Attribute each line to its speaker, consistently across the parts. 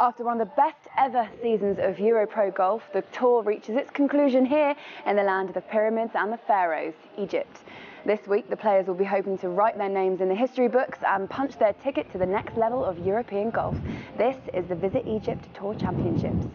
Speaker 1: After one of the best ever seasons of EuroPro golf, the tour reaches its conclusion here in the land of the pyramids and the pharaohs, Egypt. This week, the players will be hoping to write their names in the history books and punch their ticket to the next level of European golf. This is the Visit Egypt Tour Championships.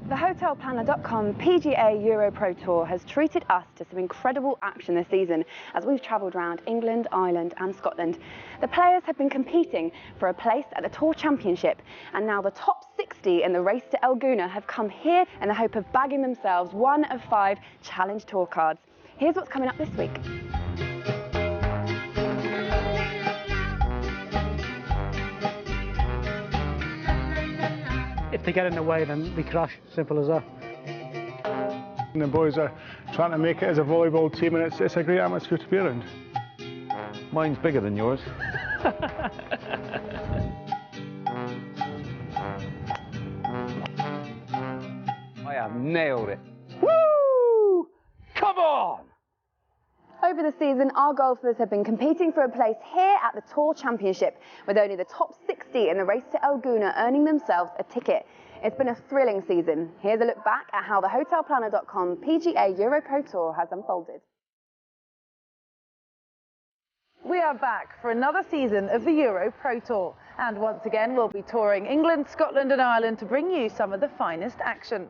Speaker 1: TheHotelPlanner.com PGA EuroPro Tour has treated us to some incredible action this season as we've travelled around England, Ireland and Scotland. The players have been competing for a place at the Tour Championship, and now the top 60 in the Race to El Gouna have come here in the hope of bagging themselves one of 5 Challenge Tour cards. Here's what's coming up this week.
Speaker 2: If they get in the way, then we crash. Simple as that.
Speaker 3: And the boys are trying to make it as a volleyball team, and it's a great atmosphere to be around.
Speaker 4: Mine's bigger than yours. I have nailed it. Woo! Come on!
Speaker 1: Over the season, our golfers have been competing for a place here at the Tour Championship, with only the top 60 in the Race to El Gouna earning themselves a ticket. It's been a thrilling season. Here's a look back at how the HotelPlanner.com PGA EuroPro Tour has unfolded.
Speaker 5: We are back for another season of the EuroPro Tour, and once again we'll be touring England, Scotland and Ireland to bring you some of the finest action.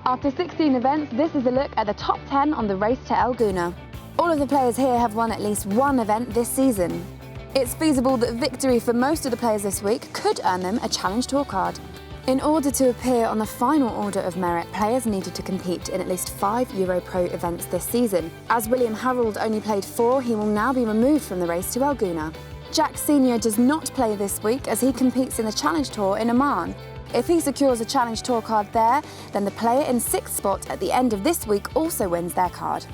Speaker 1: After 16 events, this is a look at the top 10 on the Race to El Gouna. All of the players here have won at least one event this season. It's feasible that victory for most of the players this week could earn them a Challenge Tour card. In order to appear on the final order of merit, players needed to compete in at least 5 EuroPro events this season. As William Harold only played 4, he will now be removed from the Race to El Gouna. Jack Sr. does not play this week as he competes in the Challenge Tour in Oman. If he secures a Challenge Tour card there, then the player in 6th spot at the end of this week also wins their card.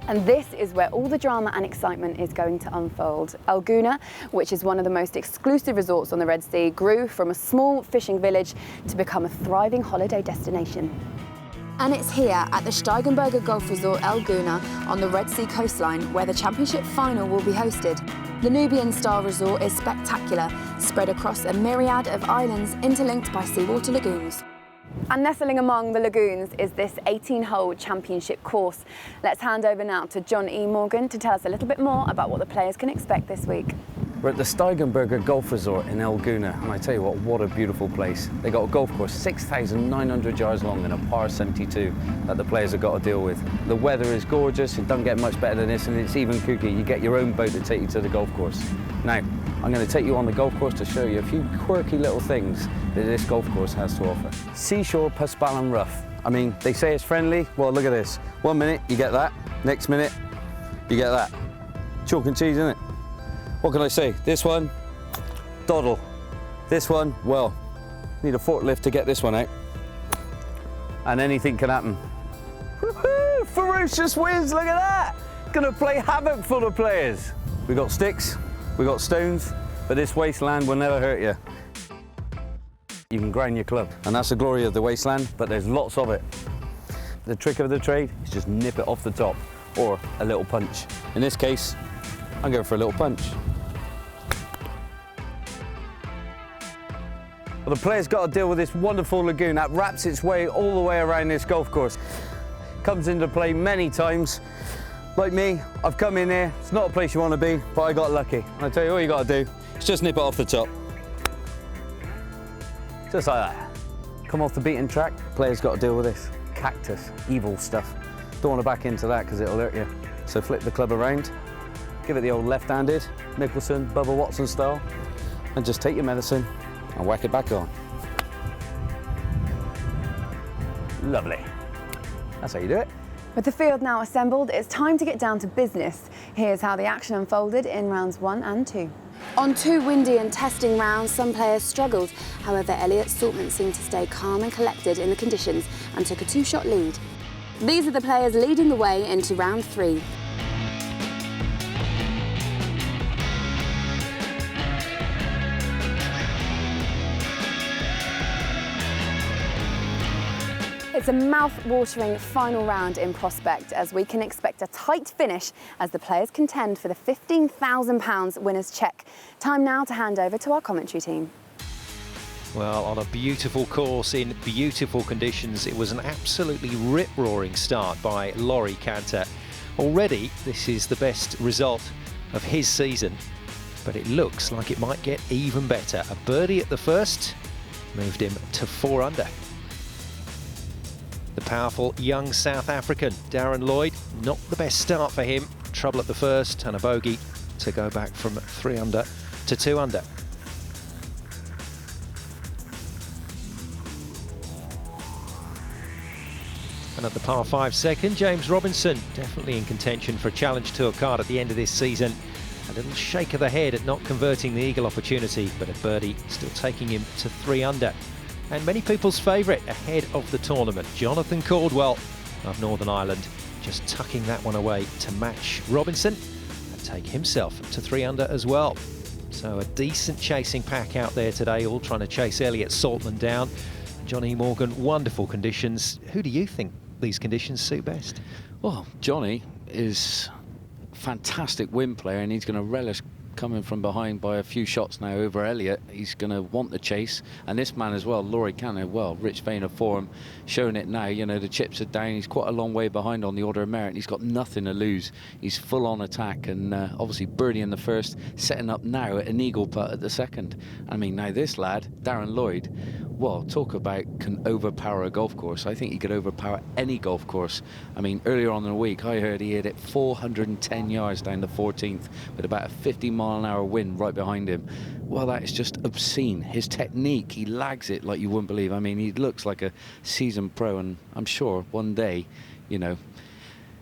Speaker 1: And this is where all the drama and excitement is going to unfold. El Gouna, which is one of the most exclusive resorts on the Red Sea, grew from a small fishing village to become a thriving holiday destination. And it's here at the Steigenberger Golf Resort El Gouna on the Red Sea coastline where the championship final will be hosted. The Nubian-style resort is spectacular, spread across a myriad of islands interlinked by seawater lagoons. And nestling among the lagoons is this 18-hole championship course. Let's hand over now to John E. Morgan to tell us a little bit more about what the players can expect this week.
Speaker 4: We're at the Steigenberger Golf Resort in El Gouna, and I tell you what a beautiful place. They got a golf course 6,900 yards long and a par 72 that the players have got to deal with. The weather is gorgeous, it doesn't get much better than this, and it's even kooky. You get your own boat to take you to the golf course. Now, I'm going to take you on the golf course to show you a few quirky little things that this golf course has to offer. Seashore Paspalum Rough. I mean, they say it's friendly. Well, look at this. 1 minute, you get that. Next minute, you get that. Chalk and cheese, isn't it? What can I say? This one, doddle. This one, well, Need a forklift to get this one out. And anything can happen. Woohoo! Ferocious winds, look at that! Gonna play havoc for the players. We got sticks, we got stones, but this wasteland will never hurt you. You can grind your club, and that's the glory of the wasteland, but there's lots of it. The trick of the trade is just nip it off the top, or a little punch. In this case, I'm going for a little punch. Well, the player's got to deal with this wonderful lagoon that wraps its way all the way around this golf course. Comes into play many times. Like me, I've come in here, it's not a place you want to be, but I got lucky. And I tell you all you got to do is just nip it off the top. Just like that. Come off the beaten track, player's got to deal with this. Cactus, evil stuff. Don't want to back into that because it'll hurt you. So flip the club around, give it the old left-handed, Mickelson, Bubba Watson style, and just take your medicine and whack it back on. Lovely. That's how you do it.
Speaker 1: With the field now assembled, it's time to get down to business. Here's how the action unfolded in rounds 1 and 2. On 2 windy and testing rounds, some players struggled. However, Elliot Saltman seemed to stay calm and collected in the conditions and took a 2-shot lead. These are the players leading the way into round 3. It's a mouth-watering final round in Prospect, as we can expect a tight finish as the players contend for the £15,000 winner's cheque. Time now to hand over to our commentary team.
Speaker 6: Well, on a beautiful course in beautiful conditions, it was an absolutely rip-roaring start by Laurie Canter. Already, this is the best result of his season, but it looks like it might get even better. A birdie at the first moved him to 4 under. The powerful young South African, Darren Lloyd, not the best start for him. Trouble at the first and a bogey to go back from 3 under to 2 under. And at the par 5 second, James Robinson, definitely in contention for a Challenge Tour card at the end of this season. A little shake of the head at not converting the eagle opportunity, but a birdie still taking him to 3 under. And many people's favourite ahead of the tournament, Jonathan Caldwell of Northern Ireland, just tucking that one away to match Robinson and take himself to 3 under as well. So a decent chasing pack out there today, all trying to chase Elliot Saltman down. Johnny Morgan, wonderful conditions. Who do you think these conditions suit best?
Speaker 4: Well, Johnny is a fantastic wind player, and he's going to relish coming from behind by a few shots now over Elliot. He's going to want the chase, and this man as well, Laurie Canter, well, rich vein of form, showing it now. You know, the chips are down, he's quite a long way behind on the order of merit, and he's got nothing to lose. He's full on attack, and obviously birdie in the first, setting up now at an eagle putt at the second. I mean, now this lad, Darren Lloyd, well, talk about can overpower a golf course. I think he could overpower any golf course. I mean, earlier on in the week, I heard he hit it 410 yards down the 14th with about a 50-mile-an-hour wind right behind him. Well, that is just obscene. His technique, he lags it like you wouldn't believe. I mean, he looks like a seasoned pro, and I'm sure one day, you know,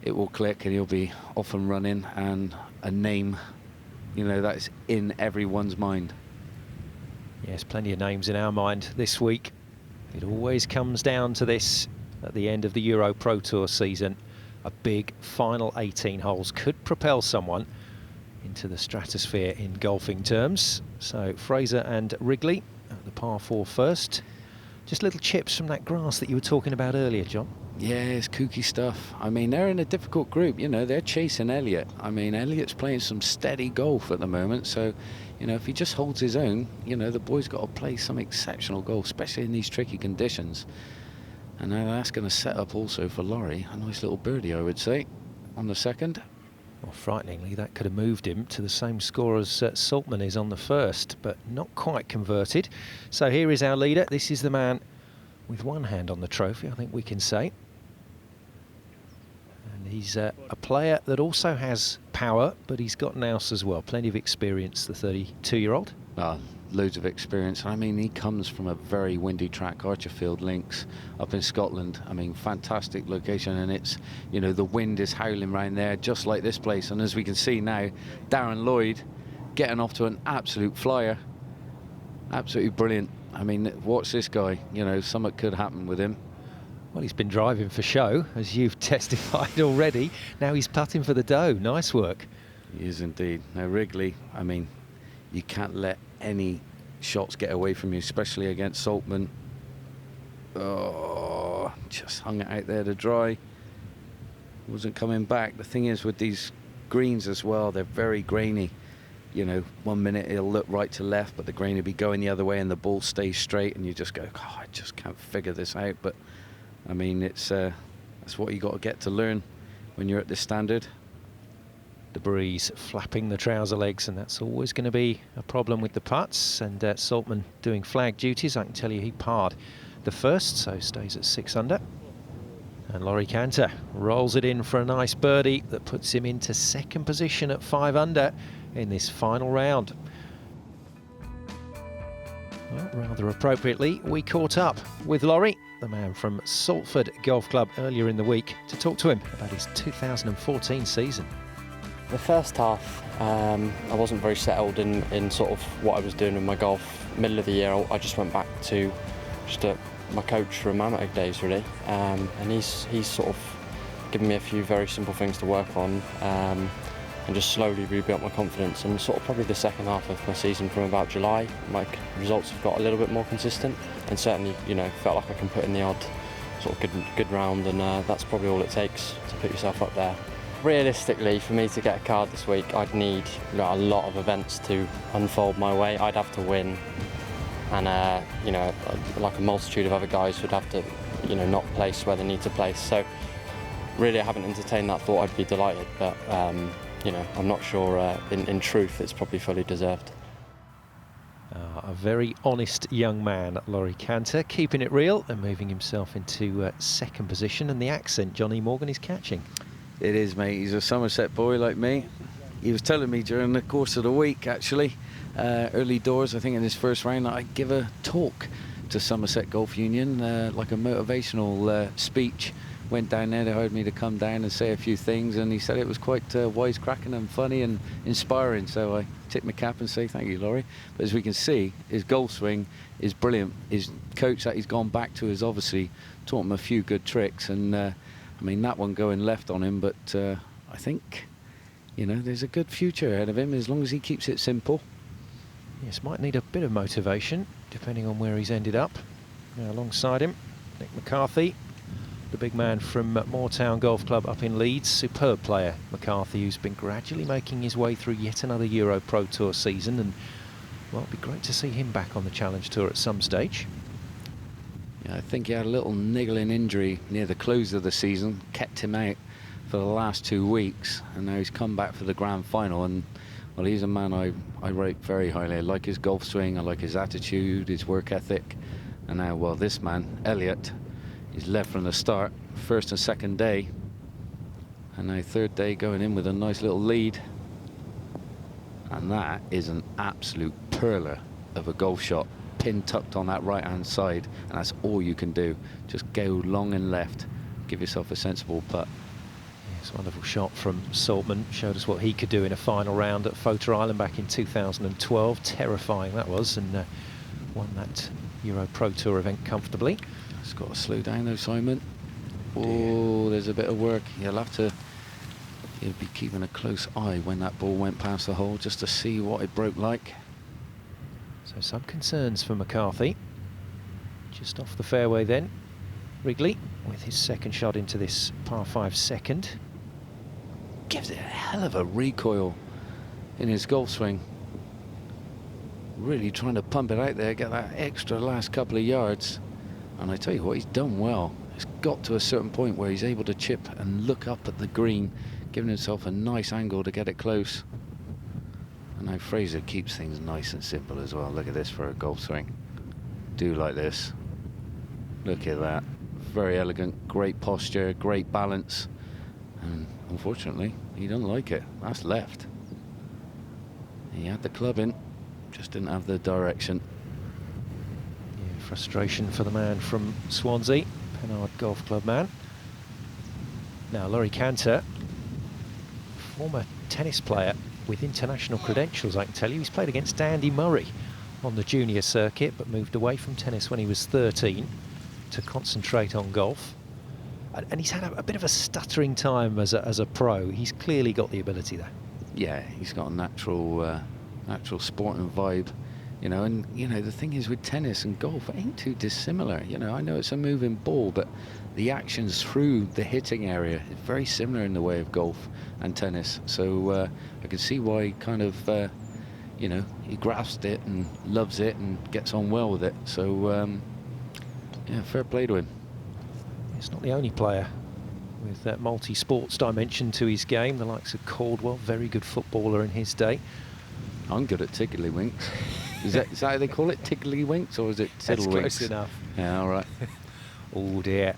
Speaker 4: it will click and he'll be off and running, and a name, you know, that's in everyone's mind.
Speaker 6: Yes, plenty of names in our mind this week. It always comes down to this at the end of the EuroPro Tour season. A big final 18 holes could propel someone into the stratosphere in golfing terms. So Fraser and Wrigley at the par 4 first. Just little chips from that grass that you were talking about earlier, John.
Speaker 4: Yeah, it's kooky stuff. I mean, they're in a difficult group. You know, they're chasing Elliot. I mean, Elliot's playing some steady golf at the moment. So, you know, if he just holds his own, you know, the boy's got to play some exceptional golf, especially in these tricky conditions. And now that's going to set up also for Laurie. A nice little birdie, I would say, on the second.
Speaker 6: Well, frighteningly, that could have moved him to the same score as Saltman is on the first, but not quite converted. So here is our leader. This is the man with one hand on the trophy, I think we can say. And he's a player that also has power, but he's got nous as well. Plenty of experience, the 32-year-old.
Speaker 4: Loads of experience. I mean, he comes from a very windy track, Archerfield Links, up in Scotland. I mean, fantastic location, and it's, you know, the wind is howling around there, just like this place. And as we can see now, Darren Lloyd getting off to an absolute flyer. Absolutely brilliant. I mean, watch this guy. You know, something could happen with him.
Speaker 6: Well, he's been driving for show, as you've testified already. Now he's putting for the dough. Nice work.
Speaker 4: He is indeed. Now, Wrigley, I mean, you can't let any shots get away from you, especially against Saltman. Oh, just hung it out there to dry. Wasn't coming back. The thing is with these greens as well, they're very grainy. You know, 1 minute it'll look right to left, but the grain will be going the other way and the ball stays straight, and you just go, oh, I just can't figure this out. But I mean, it's that's what you got to get to learn when you're at this standard.
Speaker 6: The breeze flapping the trouser legs, and that's always going to be a problem with the putts. And Saltman doing flag duties. I can tell you he parred the first, so stays at 6 under. And Laurie Canter rolls it in for a nice birdie that puts him into second position at 5 under in this final round. Well, rather appropriately, we caught up with Laurie, the man from Salford Golf Club, earlier in the week to talk to him about his 2014 season.
Speaker 7: The first half, I wasn't very settled in sort of what I was doing with my golf. Middle of the year, I just went back to just my coach from amateur days, really, and he's sort of given me a few very simple things to work on, and just slowly rebuilt my confidence. And sort of probably the second half of my season, from about July, my results have got a little bit more consistent, and certainly, you know, felt like I can put in the odd sort of good round, and that's probably all it takes to put yourself up there. Realistically, for me to get a card this week, I'd need, you know, a lot of events to unfold my way. I'd have to win, and you know, like a multitude of other guys would have to, you know, not place where they need to place. So really, I haven't entertained that thought. I'd be delighted, but you know, I'm not sure. In truth, it's probably fully deserved.
Speaker 6: A very honest young man, Laurie Canter, keeping it real and moving himself into second position. And the accent Johnny Morgan is catching.
Speaker 4: It is, mate. He's a Somerset boy like me. He was telling me during the course of the week, actually, early doors, I think in his first round, that I'd give a talk to Somerset Golf Union, like a motivational speech. Went down there, they hired me to come down and say a few things, and he said it was quite wisecracking and funny and inspiring. So I tip my cap and say thank you, Laurie. But as we can see, his golf swing is brilliant. His coach that he's gone back to has obviously taught him a few good tricks, and I mean, that one going left on him, but I think, you know, there's a good future ahead of him as long as he keeps it simple.
Speaker 6: Yes, might need a bit of motivation, depending on where he's ended up. Now, alongside him, Nick McCarthy, the big man from Moortown Golf Club up in Leeds. Superb player, McCarthy, who's been gradually making his way through yet another EuroPro Tour season. And, well, it'd be great to see him back on the Challenge Tour at some stage.
Speaker 4: Yeah, I think he had a little niggling injury near the close of the season, kept him out for the last 2 weeks, and now he's come back for the grand final. And, well, he's a man I rate very highly. I like his golf swing, I like his attitude, his work ethic. And now, well, this man, Elliott, he's left from the start, first and second day, and now third day going in with a nice little lead. And that is an absolute perler of a golf shot. Pin tucked on that right hand side, and that's all you can do. Just go long and left, give yourself a sensible putt.
Speaker 6: Yes, wonderful shot from Saltman. Showed us what he could do in a final round at Photo Island back in 2012. Terrifying that was, and won that EuroPro Tour event comfortably.
Speaker 4: It's got to slow down though, Simon. Oh, there's a bit of work. You'll be keeping a close eye when that ball went past the hole, just to see what it broke like.
Speaker 6: So some concerns for McCarthy. Just off the fairway then, Wrigley with his second shot into this par 5 second.
Speaker 4: Gives it a hell of a recoil in his golf swing. Really trying to pump it out there, get that extra last couple of yards. And I tell you what, he's done well. It's got to a certain point where he's able to chip and look up at the green, giving himself a nice angle to get it close. And now Fraser keeps things nice and simple as well. Look at this for a golf swing. Do like this. Look at that. Very elegant, great posture, great balance. And unfortunately, he doesn't like it. That's left. He had the club in, just didn't have the direction.
Speaker 6: Yeah, frustration for the man from Swansea, Pennard Golf Club man. Now, Laurie Canter, former tennis player with international credentials, I can tell you. He's played against Andy Murray on the junior circuit, but moved away from tennis when he was 13 to concentrate on golf. And he's had a bit of a stuttering time as a pro. He's clearly got the ability there.
Speaker 4: Yeah, he's got a natural sporting vibe, you know. And you know, the thing is with tennis and golf, it ain't too dissimilar. You know, I know it's a moving ball, but the actions through the hitting area is very similar in the way of golf and tennis. So I can see why he kind of, you know, he grasped it and loves it and gets on well with it. So yeah, fair play to him.
Speaker 6: He's not the only player with that multi-sports dimension to his game. The likes of Caldwell, very good footballer in his day.
Speaker 4: I'm good at tiddlywinks. Is that how they call it, tiddlywinks, or is it tiddlewinks?
Speaker 6: That's close enough.
Speaker 4: Yeah, all right.
Speaker 6: Oh dear.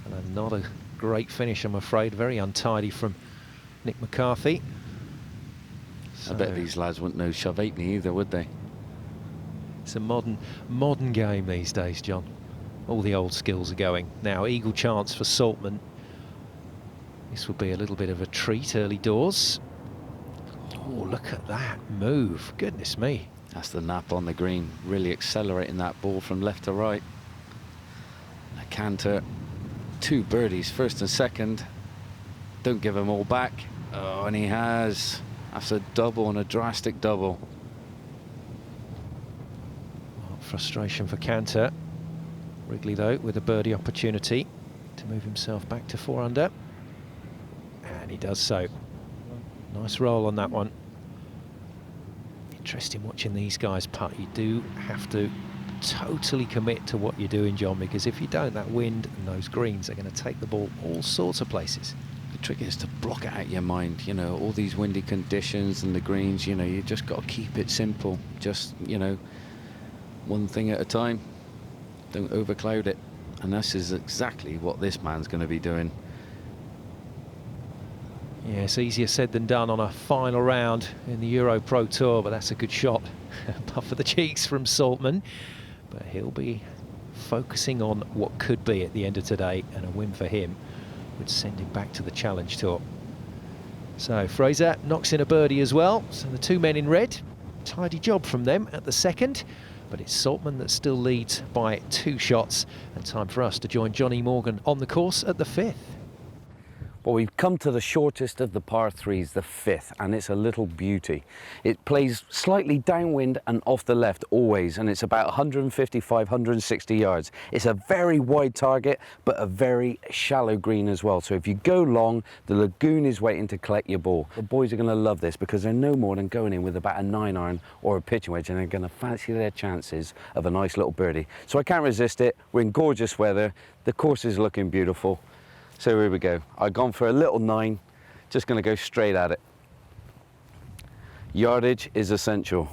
Speaker 6: And not a great finish, I'm afraid. Very untidy from Nick McCarthy.
Speaker 4: I bet these lads wouldn't know shove halfpenny either, would they?
Speaker 6: It's a modern game these days, John. All the old skills are going. Now, eagle chance for Saltman. This will be a little bit of a treat early doors. Oh, look at that move. Goodness me.
Speaker 4: That's the nap on the green, really accelerating that ball from left to right. A canter, 2 birdies, first and second. Don't give them all back. Oh, and he has. That's a double, and a drastic double.
Speaker 6: Well, frustration for Canter. Wrigley, though, with a birdie opportunity to move himself back to 4 under. And he does so. Nice roll on that one. Interesting watching these guys putt. You do have to totally commit to what you're doing, John, because if you don't, that wind and those greens are going to take the ball all sorts of places.
Speaker 4: The trick is to block it out of your mind, you know, all these windy conditions and the greens, you know, you just got to keep it simple. Just, you know, one thing at a time. Don't overcloud it. And this is exactly what this man's going to be doing.
Speaker 6: Yeah, it's easier said than done on a final round in the EuroPro Tour, but that's a good shot. Puff for the cheeks from Saltman. But he'll be focusing on what could be at the end of today, and a win for him would send him back to the Challenge Tour. So Fraser knocks in a birdie as well. So the 2 men in red, tidy job from them at the second. But it's Saltman that still leads by 2 shots, and time for us to join Johnny Morgan on the course at the 5th.
Speaker 4: Well, we've come to the shortest of the par 3s, the 5th, and it's a little beauty. It plays slightly downwind and off the left always, and it's about 155, 160 yards. It's a very wide target, but a very shallow green as well. So if you go long, the lagoon is waiting to collect your ball. The boys are going to love this because they're no more than going in with about a 9-iron or a pitching wedge, and they're going to fancy their chances of a nice little birdie. So I can't resist it. We're in gorgeous weather. The course is looking beautiful. So here we go. I've gone for a little 9, just going to go straight at it. Yardage is essential.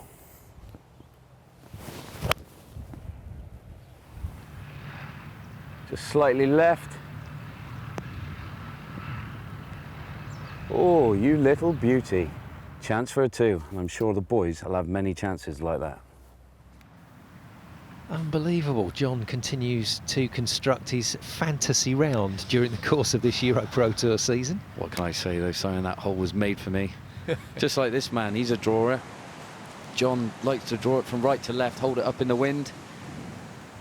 Speaker 4: Just slightly left. Oh, you little beauty. Chance for a 2, and I'm sure the boys will have many chances like that.
Speaker 6: Unbelievable. John continues to construct his fantasy round during the course of this EuroPro Tour season.
Speaker 4: What can I say though, Simon? That hole was made for me. Just like this man, he's a drawer. John likes to draw it from right to left, hold it up in the wind.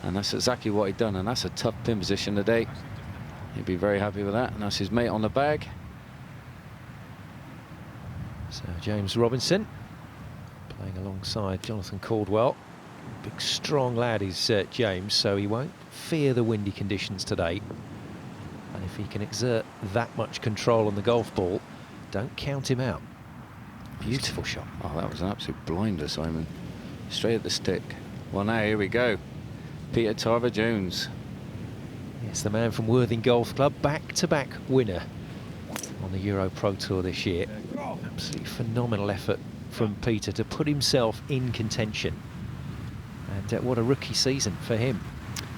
Speaker 4: And that's exactly what he'd done, and that's a tough pin position today. He'd be very happy with that, and that's his mate on the bag.
Speaker 6: So James Robinson playing alongside Jonathan Caldwell. Big strong lad is James, so he won't fear the windy conditions today. And if he can exert that much control on the golf ball, don't count him out. Beautiful shot.
Speaker 4: Oh, that was an absolute blinder, Simon. Straight at the stick. Well, now here we go. Peter Tarver-Jones.
Speaker 6: Yes, the man from Worthing Golf Club, back-to-back winner on the EuroPro Tour this year. Absolutely phenomenal effort from Peter to put himself in contention. And what a rookie season for him.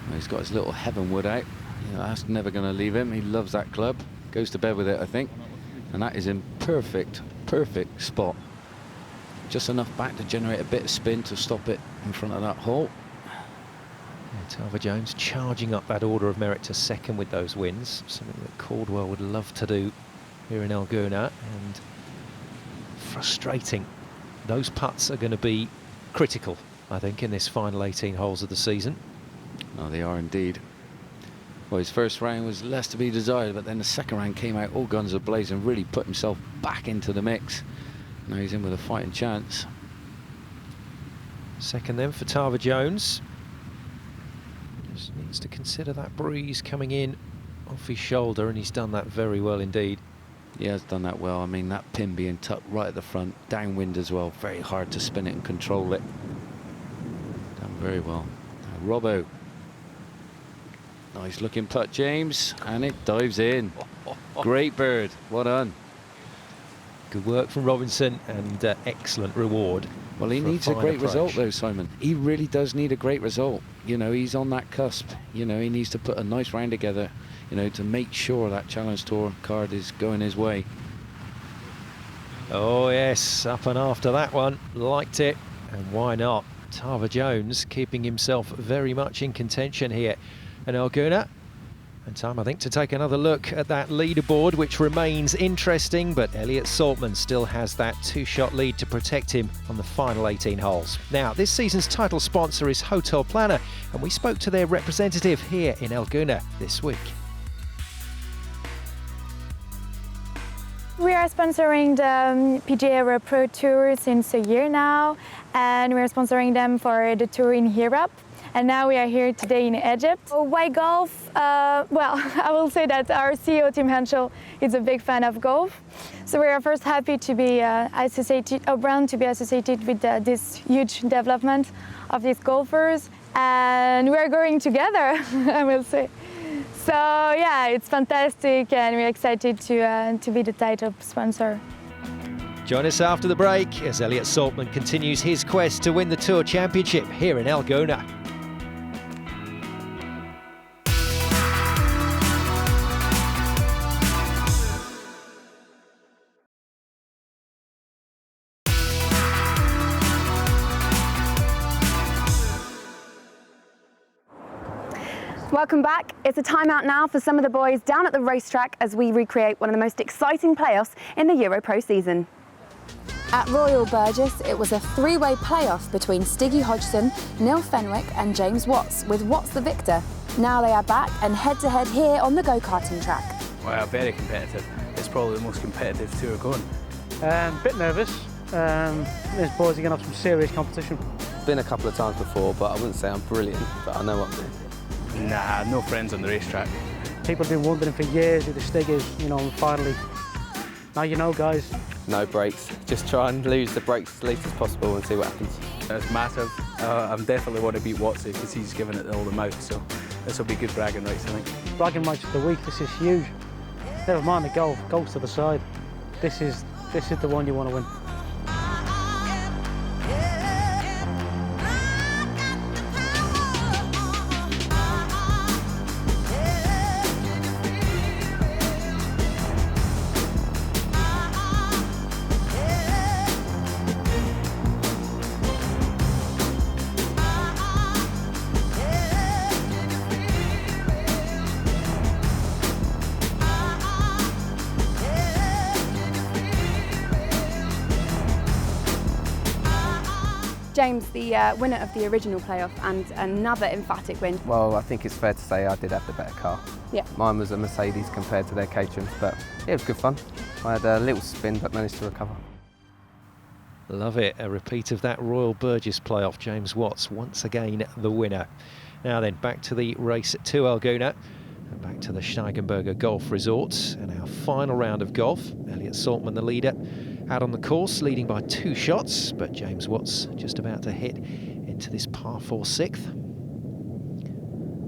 Speaker 4: Well, he's got his little heavenwood out. You know, that's never going to leave him. He loves that club. Goes to bed with it, I think. And that is in perfect spot. Just enough back to generate a bit of spin to stop it in front of that hole.
Speaker 6: Yeah, Tarver-Jones charging up that order of merit to second with those wins. Something that Caldwell would love to do here in El Gouna. And frustrating. Those putts are going to be critical I think, in this final 18 holes of the season.
Speaker 4: Oh, they are indeed. Well, his first round was less to be desired, but then the second round came out all guns a-blazing and really put himself back into the mix. Now he's in with a fighting chance.
Speaker 6: Second then for Tava Jones. Just needs to consider that breeze coming in off his shoulder, and he's done that very well indeed.
Speaker 4: He has done that well. I mean, that pin being tucked right at the front, downwind as well, very hard to spin it and control it. Done very well. Now, Robbo. Nice looking putt, James, and it dives in. Great bird, well done.
Speaker 6: Good work from Robinson, and excellent reward.
Speaker 4: Well, he needs a great result though, Simon. He really does need a great result. You know, he's on that cusp. You know, he needs to put a nice round together, you know, to make sure that Challenge Tour card is going his way.
Speaker 6: Oh yes, up and after that one, liked it, and why not? Tava Jones keeping himself very much in contention here in El Gouna. And time, I think, to take another look at that leaderboard, which remains interesting, but Elliot Saltman still has that 2-shot lead to protect him on the final 18 holes. Now, this season's title sponsor is Hotel Planner, and we spoke to their representative here in El Gouna this week.
Speaker 8: We are sponsoring the PGA EuroPro Tour since a year now, and we are sponsoring them for the tour in Europe. And now we are here today in Egypt. Why golf? Well, I will say that our CEO, Tim Henschel, is a big fan of golf. So we are first happy to be associated with this huge development of these golfers. And we are going together, I will say. So yeah, it's fantastic, and we're excited to be the title sponsor.
Speaker 6: Join us after the break as Elliot Saltman continues his quest to win the Tour Championship here in El Gouna.
Speaker 1: Welcome back. It's a timeout now for some of the boys down at the racetrack as we recreate one of the most exciting playoffs in the EuroPro season. At Royal Burgess, it was a three-way playoff between Stiggy Hodgson, Neil Fenwick and James Watts, with Watts the victor. Now they are back and head-to-head here on the go-karting track.
Speaker 9: Wow, very competitive. It's probably the most competitive tour going.
Speaker 2: Bit nervous. These boys are going to have some serious competition.
Speaker 10: Been a couple of times before, but I wouldn't say I'm brilliant, but I know what I'm doing.
Speaker 9: Nah, no friends on the racetrack.
Speaker 2: People have been wondering for years who the Stig is, you know, and finally, now you know, guys.
Speaker 10: No brakes, just try and lose the brakes as least as possible and see what happens.
Speaker 9: It's massive. I'm definitely want to beat Watsy because he's given it all the mouth, so this will be good bragging rights, I think.
Speaker 2: Bragging rights of the week, this is huge. Never mind the golf, golf's to the side. This is the one you want to win.
Speaker 1: James, the winner of the original playoff and another emphatic win.
Speaker 10: Well, I think it's fair to say I did have the better car.
Speaker 1: Yeah.
Speaker 10: Mine was a Mercedes compared to their Caterhams, but yeah, it was good fun. I had a little spin but managed to recover.
Speaker 6: Love it, a repeat of that Royal Burgess playoff. James Watts once again the winner. Now then, back to the Race To El Gouna and back to the Steigenberger Golf Resort and our final round of golf. Elliot Saltman, the leader, out on the course, leading by 2 shots, but James Watts just about to hit into this par 4 sixth.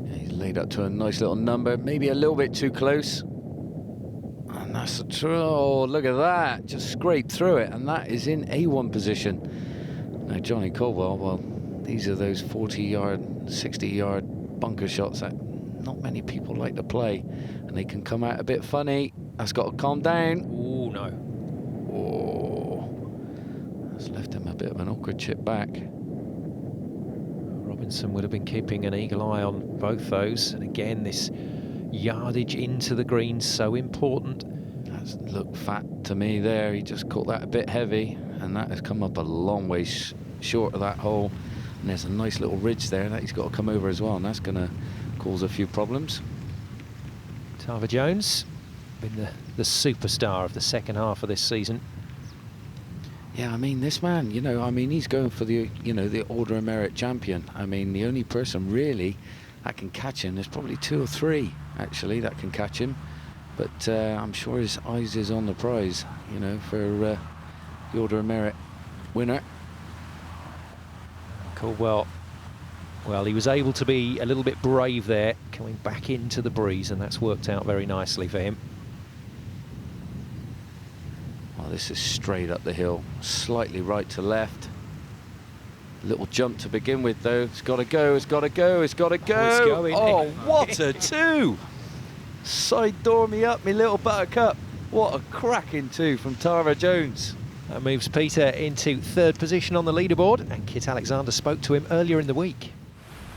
Speaker 4: Yeah, he's laid up to a nice little number, maybe a little bit too close. And that's a throw. Look at that, just scraped through it, and that is in A1 position. Now Johnny Caldwell, well, these are those 40-yard, 60-yard bunker shots that not many people like to play, and they can come out a bit funny. That's got to calm down.
Speaker 6: Ooh, no.
Speaker 4: Oh, that's left him a bit of an awkward chip back.
Speaker 6: Robinson would have been keeping an eagle eye on both those, and again this yardage into the green so important.
Speaker 4: That's looked fat to me there. He just caught that a bit heavy, and that has come up a long way short of that hole. And there's a nice little ridge there that he's got to come over as well, and that's going to cause a few problems.
Speaker 6: Tarver Jones, been the superstar of the second half of this season.
Speaker 4: Yeah, I mean, this man, you know, I mean, he's going for the, you know, the Order of Merit champion. I mean, the only person really that can catch him, there's probably 2 or 3 actually that can catch him. But I'm sure his eyes is on the prize, you know, for the Order of Merit winner.
Speaker 6: Caldwell, well, he was able to be a little bit brave there, coming back into the breeze, and that's worked out very nicely for him.
Speaker 4: Well, this is straight up the hill, slightly right to left. Little jump to begin with, though. It's got to go, it's got to go, it's got to go.
Speaker 6: Oh, it's going.
Speaker 4: Oh, what a 2! Side door me up, me little buttercup. What a cracking 2 from Tarver Jones.
Speaker 6: That moves Peter into 3rd position on the leaderboard, and Kit Alexander spoke to him earlier in the week.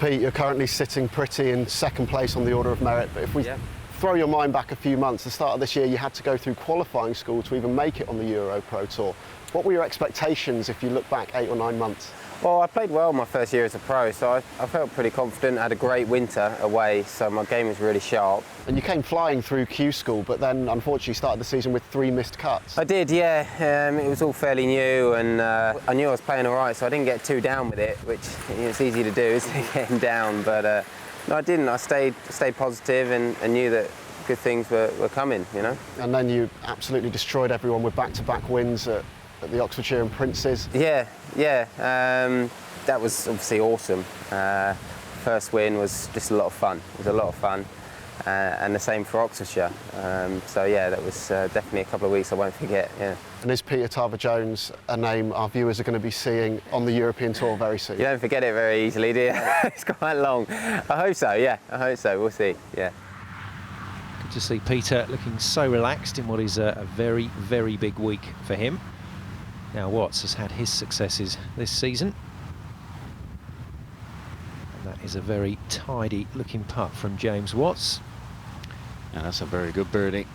Speaker 11: Pete, you're currently sitting pretty in 2nd place on the Order of Merit, but if we throw your mind back a few months, the start of this year you had to go through qualifying school to even make it on the EuroPro Tour. What were your expectations if you look back 8 or 9 months?
Speaker 12: Well, I played well my first year as a pro, so I felt pretty confident. I had a great winter away, so my game was really sharp.
Speaker 11: And you came flying through Q School, but then unfortunately started the season with 3 missed cuts.
Speaker 12: I did, yeah. It was all fairly new, and I knew I was playing all right, so I didn't get too down with it, which it's easy to do, isn't it, getting down? But no, I didn't. I stayed positive and knew that good things were coming, you know. And
Speaker 11: then you absolutely destroyed everyone with back-to-back wins at the Oxfordshire and Princes.
Speaker 12: Yeah. That was obviously awesome. First win was just a lot of fun. It was a lot of fun. And the same for Oxfordshire. So yeah, that was definitely a couple of weeks I won't forget, yeah.
Speaker 11: And is Peter Tarver Jones a name our viewers are going to be seeing on the European Tour very soon?
Speaker 12: You don't forget it very easily, do you? It's quite long. I hope so, yeah. I hope so. We'll see, yeah.
Speaker 6: Good to see Peter looking so relaxed in what is a very, very big week for him. Now Watts has had his successes this season. And that is a very tidy looking putt from James Watts.
Speaker 4: And that's a very good birdie.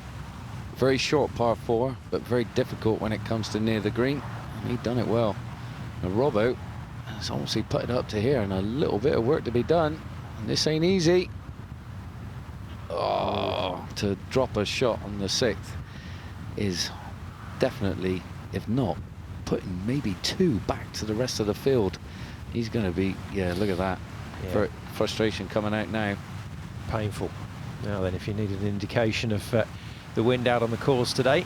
Speaker 4: Very short par 4, but very difficult when it comes to near the green. And he'd done it well. And Robbo has obviously put it up to here, and a little bit of work to be done. And this ain't easy. Oh, to drop a shot on the 6th is definitely, if not, putting maybe 2 back to the rest of the field. He's going to be, yeah, look at that. Yeah. Frustration coming out now.
Speaker 6: Painful. Now then, if you needed an indication of the wind out on the course today, you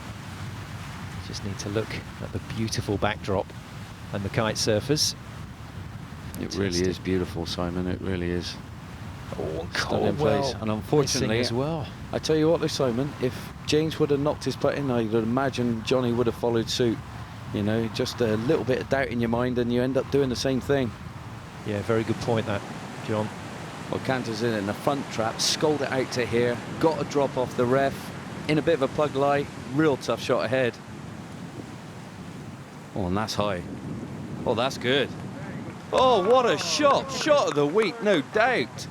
Speaker 6: just need to look at the beautiful backdrop and the kite surfers.
Speaker 4: It really is beautiful, Simon. It really is.
Speaker 6: Oh, Caldwell.
Speaker 4: And unfortunately,
Speaker 6: as well.
Speaker 4: I tell you what, though, Simon, if James would have knocked his putt in, I would imagine Johnny would have followed suit. You know, just a little bit of doubt in your mind, and you end up doing the same thing.
Speaker 6: Yeah, very good point, that, John.
Speaker 4: Well, Cantor's in the front trap, sculled it out to here, got a drop off the ref, in a bit of a plug lie, real tough shot ahead. Oh, and that's high. Oh, that's good. Oh, what a shot! Shot of the week, no doubt.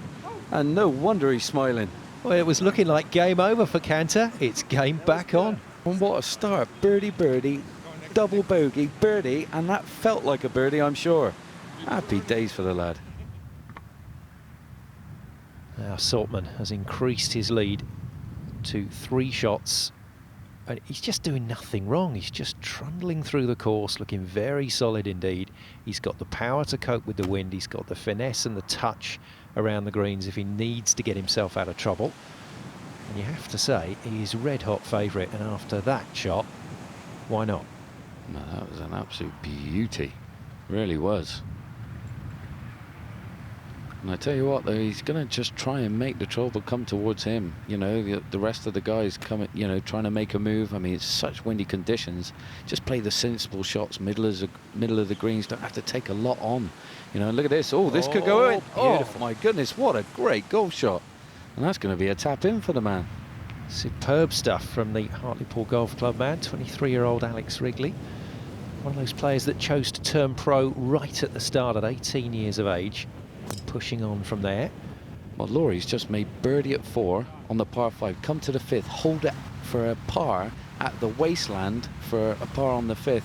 Speaker 4: And no wonder he's smiling.
Speaker 6: Well, it was looking like game over for Cantor. It's game back on.
Speaker 4: And what a start. Birdie, birdie, double bogey, birdie, and that felt like a birdie, I'm sure. Happy days for the lad.
Speaker 6: Now Saltman has increased his lead to 3 shots. And he's just doing nothing wrong. He's just trundling through the course, looking very solid indeed. He's got the power to cope with the wind. He's got the finesse and the touch around the greens if he needs to get himself out of trouble. And you have to say, he's red-hot favourite. And after that shot, why not?
Speaker 4: No, that was an absolute beauty. Really was. And I tell you what, though, he's going to just try and make the trouble come towards him. You know, the rest of the guys coming, you know, trying to make a move. I mean, it's such windy conditions. Just play the sensible shots, middle of the greens. Don't have to take a lot on. You know, look at this. Oh, this could go in.
Speaker 6: Beautiful.
Speaker 4: Oh, my goodness, what a great golf shot. And that's going to be a tap in for the man.
Speaker 6: Superb stuff from the Hartlepool Golf Club man, 23-year-old Alex Wrigley. One of those players that chose to turn pro right at the start at 18 years of age. Pushing on from there.
Speaker 4: Well, Laurie's just made birdie at 4 on the par 5. Come to the 5th, hold it for a par at the wasteland for a par on the 5th.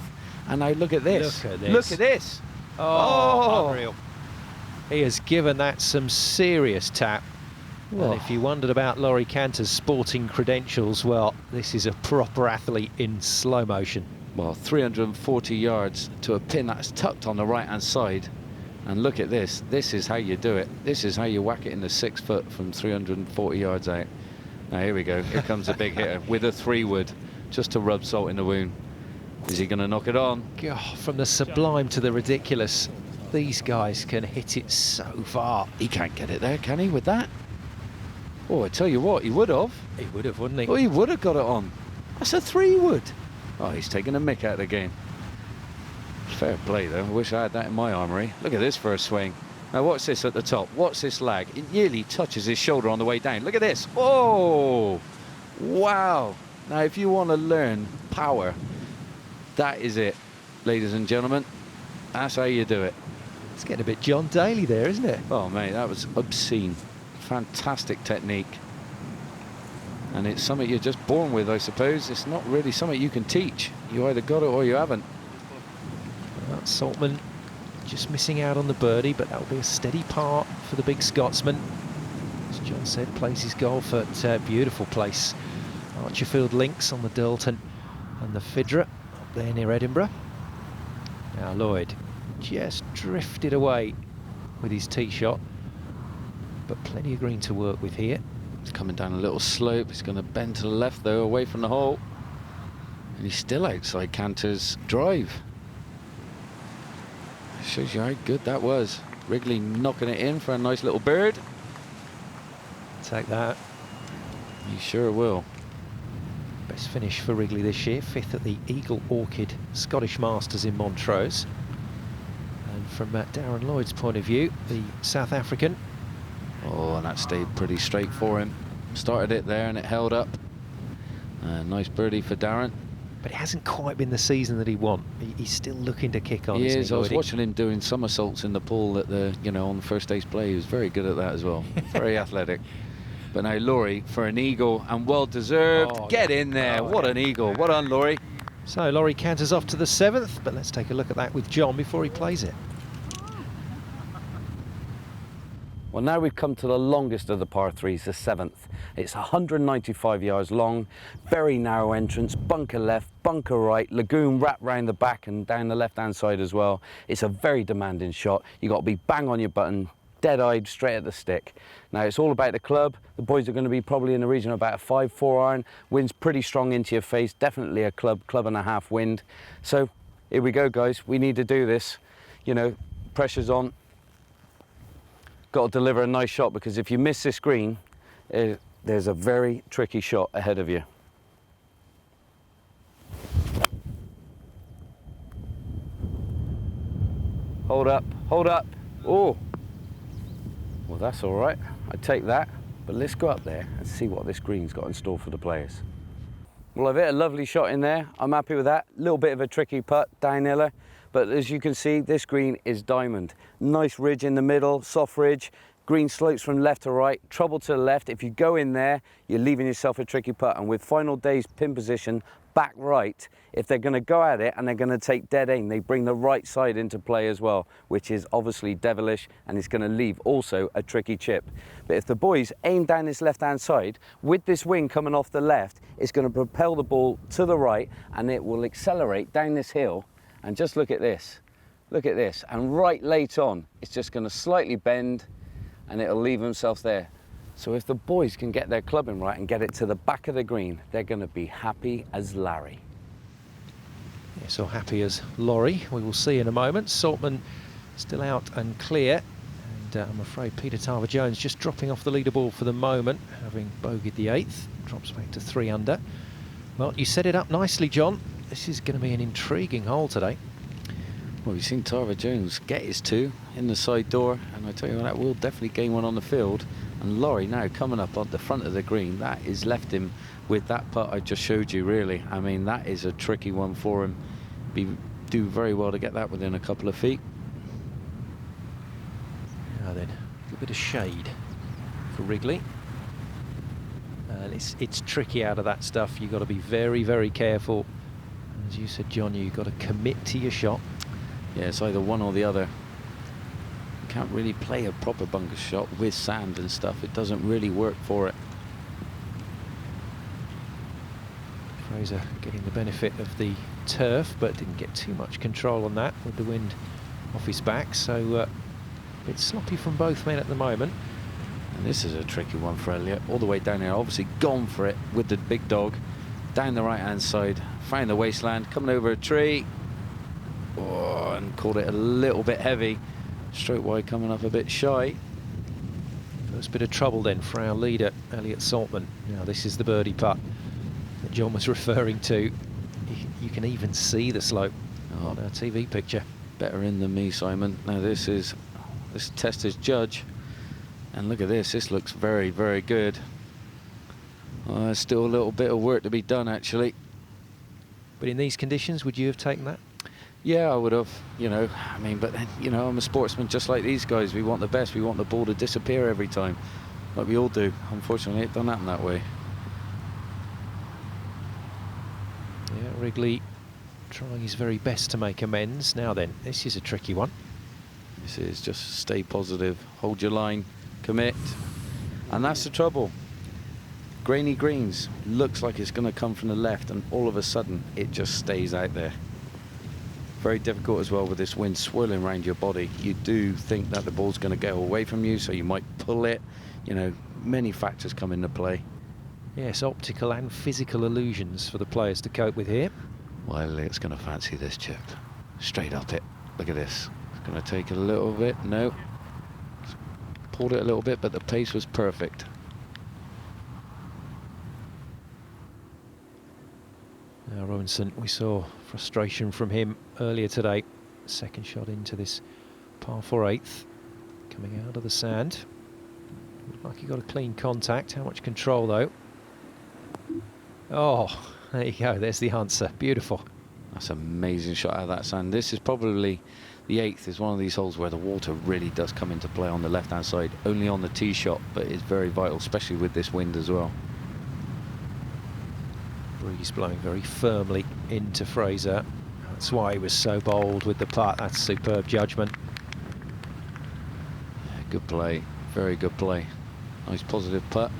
Speaker 4: And now look at this.
Speaker 6: Look at this.
Speaker 4: Look at this.
Speaker 6: Oh, unreal. He has given that some serious tap. And if you wondered about Laurie Cantor's sporting credentials, well, this is a proper athlete in slow motion.
Speaker 4: Well, 340 yards to a pin that's tucked on the right-hand side. And look at this. This is how you do it. This is how you whack it in the 6 foot from 340 yards out. Now, here we go. Here comes a big hitter with a 3-wood, just to rub salt in the wound. Is he going to knock it on?
Speaker 6: God, from the sublime to the ridiculous, these guys can hit it so far.
Speaker 4: He can't get it there, can he, with that? Oh, I tell you what, he would have.
Speaker 6: He would have, wouldn't he?
Speaker 4: Oh, he would have got it on. That's a 3-wood. Oh, he's taking a mick out of the game. Fair play, though. I wish I had that in my armoury. Look at this for a swing. Now, what's this at the top? What's this lag? It nearly touches his shoulder on the way down. Look at this. Oh, wow. Now, if you want to learn power, that is it, ladies and gentlemen. That's how you do it.
Speaker 6: It's getting a bit John Daly there, isn't it?
Speaker 4: Oh, mate, that was obscene. Fantastic technique. And it's something you're just born with, I suppose. It's not really something you can teach. You either got it or you haven't.
Speaker 6: Well, Saltman just missing out on the birdie, but that'll be a steady part for the big Scotsman. As John said, plays his golf at a beautiful place. Archerfield Links on the Dirleton and the Fidra up there near Edinburgh. Now Lloyd just drifted away with his tee shot, but plenty of green to work with here.
Speaker 4: It's coming down a little slope. It's going to bend to the left, though, away from the hole. And he's still outside Cantor's drive. Shows you how good that was. Wrigley knocking it in for a nice little bird.
Speaker 6: Take that.
Speaker 4: He sure will.
Speaker 6: Best finish for Wrigley this year, 5th at the Eagle Orchid Scottish Masters in Montrose. And from Darren Lloyd's point of view, the South African.
Speaker 4: Oh, and that stayed pretty straight for him. Started it there and it held up. Nice birdie for Darren.
Speaker 6: But it hasn't quite been the season that he wants. He's still looking to kick on.
Speaker 4: He
Speaker 6: isn't
Speaker 4: is.
Speaker 6: he,
Speaker 4: I was
Speaker 6: Lloydie?
Speaker 4: watching him doing somersaults in the pool at the, on the first day's play. He was very good at that as well. Very athletic. But now Laurie for an eagle, and well deserved.
Speaker 6: Oh,
Speaker 4: Get in there. What an eagle. Well done, Laurie.
Speaker 6: So Laurie Cantor's off to the 7th, but let's take a look at that with John before he plays it.
Speaker 4: Well, now we've come to the longest of the par 3s, the 7th. It's 195 yards long, very narrow entrance, bunker left, bunker right, lagoon wrapped round the back and down the left-hand side as well. It's a very demanding shot. You've got to be bang on your button, dead-eyed, straight at the stick. Now, it's all about the club. The boys are going to be probably in the region of about a 5-4 iron. Wind's pretty strong into your face, definitely a club and a half wind. So, here we go, guys. We need to do this. Pressure's on. Got to deliver a nice shot, because if you miss this green, there's a very tricky shot ahead of you. Hold up, hold up. Oh, well, that's all right. I take that, but let's go up there and see what this green's got in store for the players. Well, I've hit a lovely shot in there. I'm happy with that. A little bit of a tricky putt, downhiller. But as you can see, this green is diamond. Nice ridge in the middle, soft ridge. Green slopes from left to right, trouble to the left. If you go in there, you're leaving yourself a tricky putt. And with final day's pin position back right, if they're going to go at it and they're going to take dead aim, they bring the right side into play as well, which is obviously devilish, and it's going to leave also a tricky chip. But if the boys aim down this left-hand side, with this wind coming off the left, it's going to propel the ball to the right, and it will accelerate down this hill. And just look at this, and right late on, it's just going to slightly bend, and it'll leave themselves there. So if the boys can get their clubbing right and get it to the back of the green, they're going to be happy as Larry.
Speaker 6: Yes, or happy as Laurie. We will see in a moment. Saltman still out and clear, and I'm afraid Peter Tarver-Jones just dropping off the leaderboard for the moment, having bogeyed the 8th, drops back to 3 under. Well, you set it up nicely, John. This is going to be an intriguing hole today.
Speaker 4: Well, we've seen Tarver-Jones get his 2 in the side door, and I tell you what, that will definitely gain one on the field. And Laurie now coming up on the front of the green, that is left him with that putt I just showed you, really. I mean, that is a tricky one for him. Do very well to get that within a couple of feet.
Speaker 6: Now then, a bit of shade for Wrigley. It's tricky out of that stuff. You've got to be very, very careful. As you said, John, you've got to commit to your shot.
Speaker 4: Yeah, it's either one or the other. can't really play a proper bunker shot with sand and stuff. It doesn't really work for it.
Speaker 6: Fraser getting the benefit of the turf, but didn't get too much control on that with the wind off his back, so a bit sloppy from both men at the moment.
Speaker 4: And this is a tricky one for Elliott, all the way down here, obviously gone for it with the big dog, down the right hand side, found the wasteland, coming over a tree, and caught it a little bit heavy, stroke wide coming up a bit shy.
Speaker 6: First bit of trouble then for our leader, Elliott Saltman. Now this is the birdie putt that John was referring to. You can even see the slope on our TV picture.
Speaker 4: Better in than me, Simon. Now this test is judge, and look at this. This looks very, very good. There's still a little bit of work to be done, actually.
Speaker 6: But in these conditions, would you have taken that?
Speaker 4: Yeah, I would have. You know, I mean, but you know, I'm a sportsman just like these guys. We want the best. We want the ball to disappear every time, like we all do. Unfortunately, it doesn't happen that way.
Speaker 6: Yeah, Wrigley trying his very best to make amends. Now then, this is a tricky one.
Speaker 4: This is just stay positive, hold your line, commit. And that's the trouble. Grainy greens, looks like it's going to come from the left, and all of a sudden it just stays out there. Very difficult as well with this wind swirling around your body. You do think that the ball's going to go away from you, so you might pull it. You know, many factors come into play.
Speaker 6: Yes, optical and physical illusions for the players to cope with here.
Speaker 4: Well, it's going to fancy this chip. Straight up it. Look at this. It's going to take a little bit. No. Pulled it a little bit, but the pace was perfect.
Speaker 6: Now Robinson, we saw frustration from him earlier today. Second shot into this par 4 8th. Coming out of the sand. Looked like he got a clean contact. How much control though? Oh, there you go, there's the answer. Beautiful.
Speaker 4: That's an amazing shot out of that sand. This is probably the 8th, is one of these holes where the water really does come into play on the left hand side, only on the tee shot, but it's very vital, especially with this wind as well.
Speaker 6: Breeze blowing very firmly into Fraser. That's why he was so bold with the putt. That's superb judgment.
Speaker 4: Good play, very good play. Nice positive putt.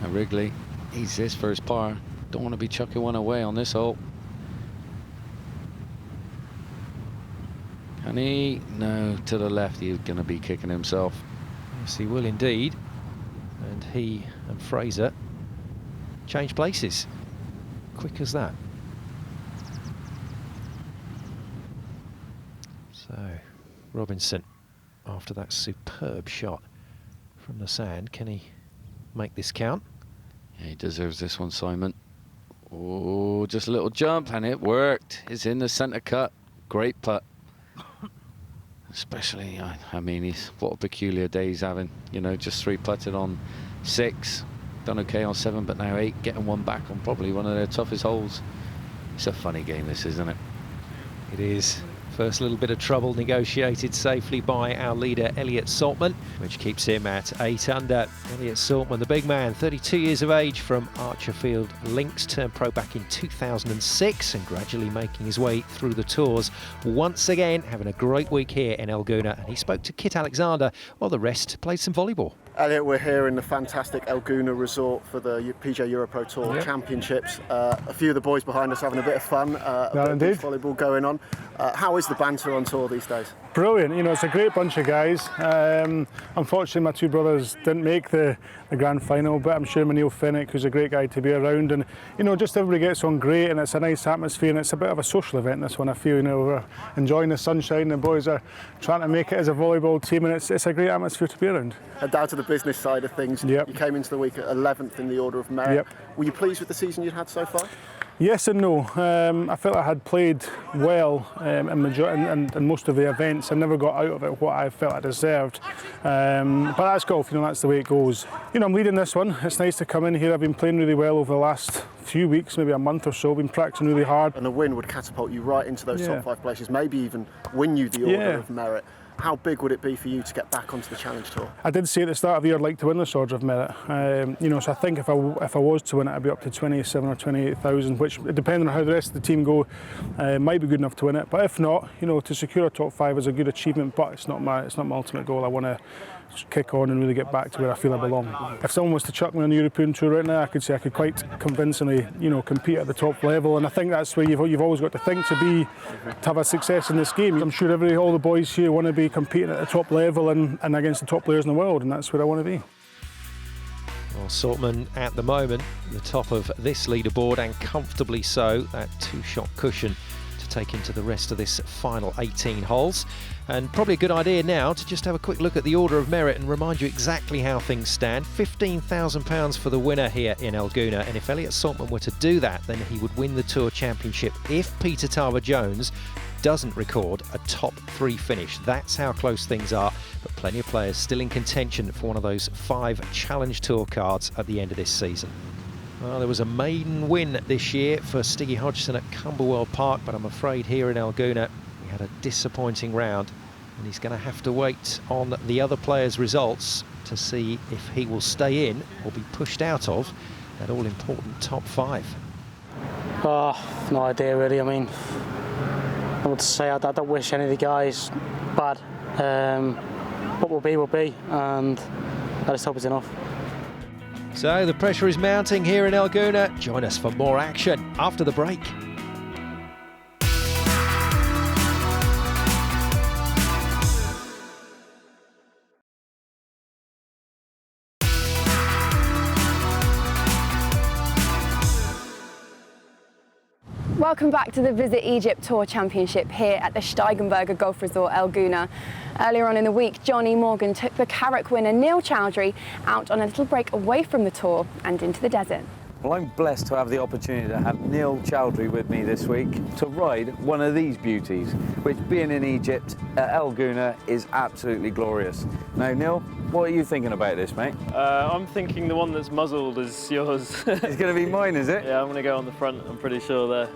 Speaker 4: And Wrigley, he's this for his par. Don't want to be chucking one away on this hole. Can he? No, to the left. He's going to be kicking himself.
Speaker 6: Yes, he will indeed. And he and Fraser change places. Quick as that. So, Robinson, after that superb shot from the sand, can he make this count?
Speaker 4: Yeah, he deserves this one, Simon. Oh, just a little jump, and it worked. It's in the centre cut. Great putt. Especially, I mean, what a peculiar day he's having. You know, just 3 putted on 6. Done okay on 7, but now 8. Getting one back on probably one of their toughest holes. It's a funny game, this, isn't it?
Speaker 6: It is. First little bit of trouble negotiated safely by our leader, Elliott Saltman, which keeps him at 8 under. Elliott Saltman, the big man, 32 years of age, from Archerfield Links, turned pro back in 2006 and gradually making his way through the tours. Once again, having a great week here in El Gouna, and he spoke to Kit Alexander while the rest played some volleyball.
Speaker 11: Elliott, we're here in the fantastic El Gouna Resort for the PGA EuroPro Tour Championships. A few of the boys behind us having a bit of fun, a bit of beach volleyball going on. How is the banter on tour these days?
Speaker 3: Brilliant, you know, it's a great bunch of guys. Unfortunately, my 2 brothers didn't make the grand final, but I'm sure Neil Finnick, who's a great guy to be around, and you know, just everybody gets on great, and it's a nice atmosphere, and it's a bit of a social event, this one. I feel, you know, we're enjoying the sunshine, the boys are trying to make it as a volleyball team, and it's a great atmosphere to be around.
Speaker 11: And down to the business side of things, you came into the week at 11th in the order of merit. Were you pleased with the season you'd had so far?
Speaker 3: Yes and no. I felt I had played well in most of the events. I never got out of it what I felt I deserved. But that's golf, you know, that's the way it goes. You know, I'm leading this one. It's nice to come in here. I've been playing really well over the last few weeks, maybe a month or so. I've been practicing really hard.
Speaker 11: And a win would catapult you right into those top 5 places, maybe even win you the order of merit. how big would it be for you to get back onto the Challenge Tour?
Speaker 3: I did say at the start of the year I'd like to win the Swords of Merit. You know, so I think if I was to win it, I'd be up to 27 or 28,000, which, depending on how the rest of the team go, might be good enough to win it. But if not, you know, to secure a top 5 is a good achievement. But it's not my ultimate goal. I want to kick on and really get back to where I feel I belong. If someone was to chuck me on the European Tour right now, I could say I could quite convincingly, you know, compete at the top level. And I think that's where you've always got to think to have a success in this game. I'm sure all the boys here want to be competing at the top level and against the top players in the world, and that's where I want to be.
Speaker 6: Well, Sortman at the moment, the top of this leaderboard, and comfortably so. That 2-shot cushion to take into the rest of this final 18 holes. And probably a good idea now to just have a quick look at the Order of Merit and remind you exactly how things stand. £15,000 for the winner here in El Gouna, and if Elliot Sortman were to do that, then he would win the Tour Championship if Peter Tarver-Jones doesn't record a top 3 finish. That's how close things are, but plenty of players still in contention for one of those 5 Challenge Tour cards at the end of this season. Well, there was a maiden win this year for Stiggy Hodgson at Camberwell Park, but I'm afraid here in El Gouna he had a disappointing round, and he's going to have to wait on the other players' results to see if he will stay in or be pushed out of that all-important top 5.
Speaker 2: No idea really. I mean, I would say I don't wish any of the guys bad. What will be, and I just hope it's enough.
Speaker 6: So the pressure is mounting here in El Gouna. Join us for more action after the break.
Speaker 1: Welcome back to the Visit Egypt Tour Championship here at the Steigenberger Golf Resort El Gouna. Earlier on in the week, Johnny Morgan took the Carrick winner Neil Chowdhury out on a little break away from the tour and into the desert.
Speaker 4: Well, I'm blessed to have the opportunity to have Neil Chowdhury with me this week to ride one of these beauties, which, being in Egypt at El Gouna, is absolutely glorious. Now, Neil, what are you thinking about this, mate?
Speaker 13: I'm thinking the one that's muzzled is yours.
Speaker 4: It's going to be mine, is it?
Speaker 13: Yeah, I'm going to go on the front, I'm pretty sure there.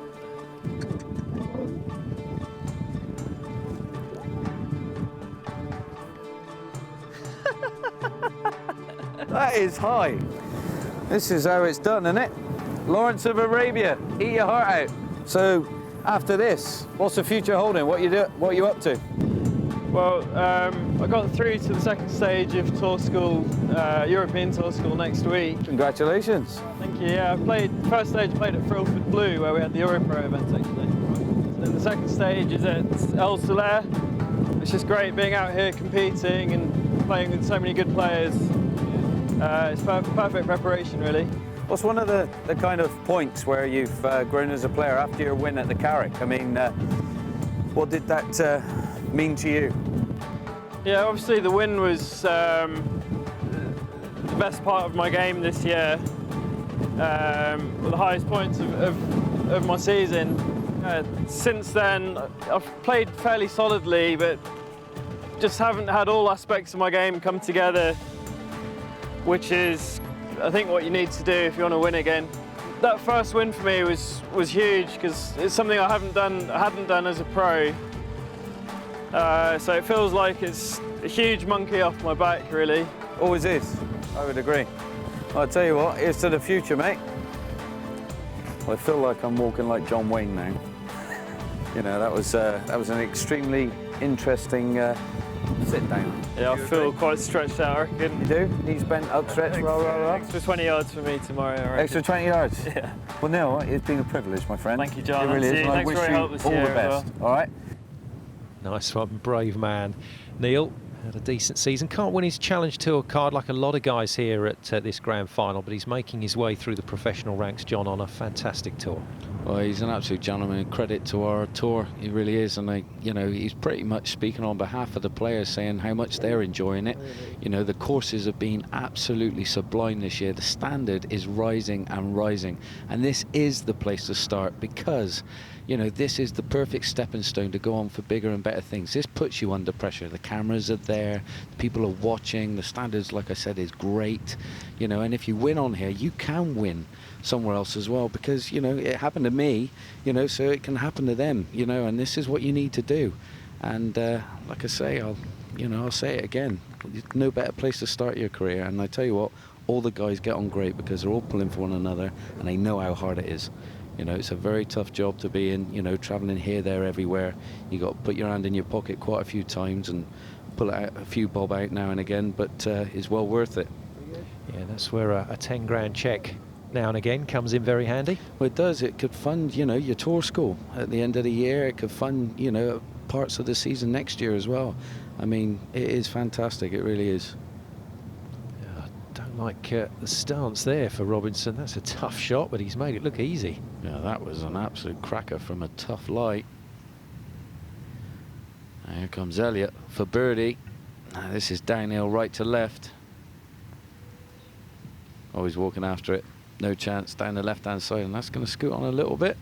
Speaker 4: That is high. This is how it's done, isn't it? Lawrence of Arabia, eat your heart out. So, after this, what's the future holding? What are you up to?
Speaker 13: Well, I got through to the second stage of Tour School, European Tour School next week.
Speaker 4: Congratulations.
Speaker 13: Thank you. Yeah, first stage I played at Frilford Blue, where we had the EuroPro event actually. Then the second stage is at El Soler. It's just great being out here competing and playing with so many good players. It's perfect preparation, really.
Speaker 4: What's one of the kind of points where you've grown as a player after your win at the Carrick? I mean, what did that mean to you?
Speaker 13: Yeah, obviously the win was the best part of my game this year. The highest points of my season. Since then, I've played fairly solidly, but just haven't had all aspects of my game come together, which is, I think, what you need to do if you want to win again. That first win for me was huge because it's something I hadn't done as a pro. So it feels like it's a huge monkey off my back, really.
Speaker 4: Always is. I would agree. Well, I'll tell you what, here's to the future, mate. Well, I feel like I'm walking like John Wayne now. You know, that was an extremely interesting sit down.
Speaker 13: Yeah, I feel quite stretched out, I reckon.
Speaker 4: You do? Knees bent, outstretched, roll.
Speaker 13: Extra 20 yards for me tomorrow, I reckon.
Speaker 4: Extra 20 yards?
Speaker 13: Yeah.
Speaker 4: Well, Neil, it's been a privilege, my friend.
Speaker 13: Thank you, John.
Speaker 4: It really is.
Speaker 13: Thanks for your help this year
Speaker 4: all the best. All right?
Speaker 6: Nice one, brave man. Neil had a decent season. Can't win his Challenge Tour card like a lot of guys here at this grand final, but he's making his way through the professional ranks, John, on a fantastic tour.
Speaker 14: Well, he's an absolute gentleman. Credit to our tour, he really is. And you know, he's pretty much speaking on behalf of the players, saying how much they're enjoying it. You know, the courses have been absolutely sublime this year. The standard is rising and rising, and this is the place to start, because you know, this is the perfect stepping stone to go on for bigger and better things. This puts you under pressure. The cameras are there, people are watching, the standards, like I said, is great. You know, and if you win on here, you can win somewhere else as well, because, you know, it happened to me, you know, so it can happen to them, you know, and this is what you need to do. And like I say, I'll you know, I'll say it again, no better place to start your career. And I tell you what, all the guys get on great because they're all pulling for one another and they know how hard it is. You know, it's a very tough job to be in, you know, travelling here, there, everywhere. You got to put your hand in your pocket quite a few times and pull it out, a few bob out now and again, but it's well worth it.
Speaker 6: Yeah, that's where a 10 grand check now and again comes in very handy.
Speaker 14: Well, it does. It could fund, you know, your tour school at the end of the year. It could fund, you know, parts of the season next year as well. I mean, it is fantastic. It really is.
Speaker 6: Yeah, I don't like the stance there for Robinson. That's a tough shot, but he's made it look easy.
Speaker 14: Yeah, that was an absolute cracker from a tough lie. And here comes Elliott for birdie. Now this is downhill right to left. Oh, he's walking after it. No chance down the left-hand side, and that's going to scoot on a little bit.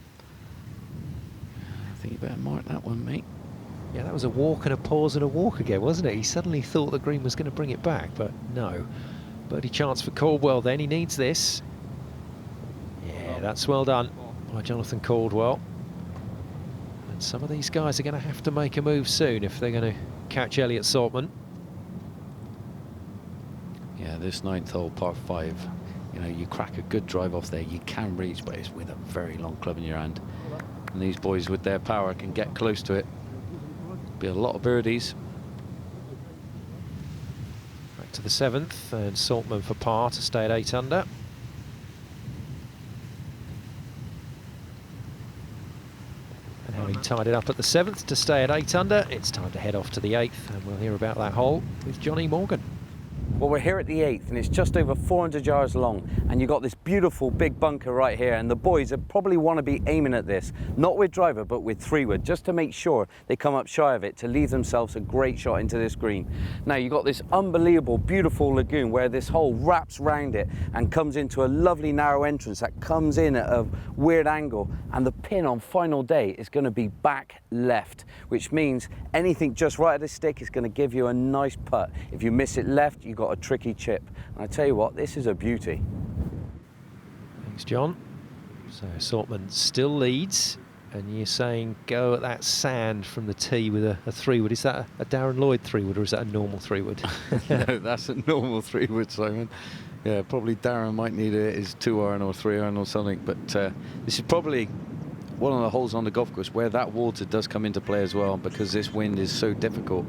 Speaker 14: I think you better mark that one, mate.
Speaker 6: Yeah, that was a walk and a pause and a walk again, wasn't it? He suddenly thought the green was going to bring it back, but no. Birdie chance for Caldwell then. He needs this. Yeah, that's well done by Jonathan Caldwell. And some of these guys are going to have to make a move soon if they're going to catch Elliott Saltman.
Speaker 14: Yeah, this 9th hole, par 5. You know, you crack a good drive off there, you can reach, but it's with a very long club in your hand. And these boys with their power can get close to it. Be a lot of birdies.
Speaker 6: Back to the 7th, and Saltman for par to stay at 8 under. And having tied it up at the 7th to stay at 8 under, it's time to head off to the 8th, and we'll hear about that hole with Johnny Morgan.
Speaker 4: Well, we're here at the 8th and it's just over 400 yards long, and you've got this beautiful big bunker right here, and the boys probably want to be aiming at this, not with driver but with 3-wood, just to make sure they come up shy of it to leave themselves a great shot into this green. Now you've got this unbelievable beautiful lagoon where this hole wraps round it and comes into a lovely narrow entrance that comes in at a weird angle, and the pin on final day is going to be back left, which means anything just right at the stick is going to give you a nice putt. If you miss it left, you've got a tricky chip. And I tell you what, this is a beauty.
Speaker 6: Thanks, John. So Saltman still leads, and you're saying go at that sand from the tee with a 3-wood. Is that a Darren Lloyd 3-wood, or is that a normal 3-wood?
Speaker 14: No, that's a normal 3-wood, Simon. Yeah, probably Darren might need his 2-iron or 3-iron or something, but this is probably one of the holes on the golf course where that water does come into play as well, because this wind is so difficult.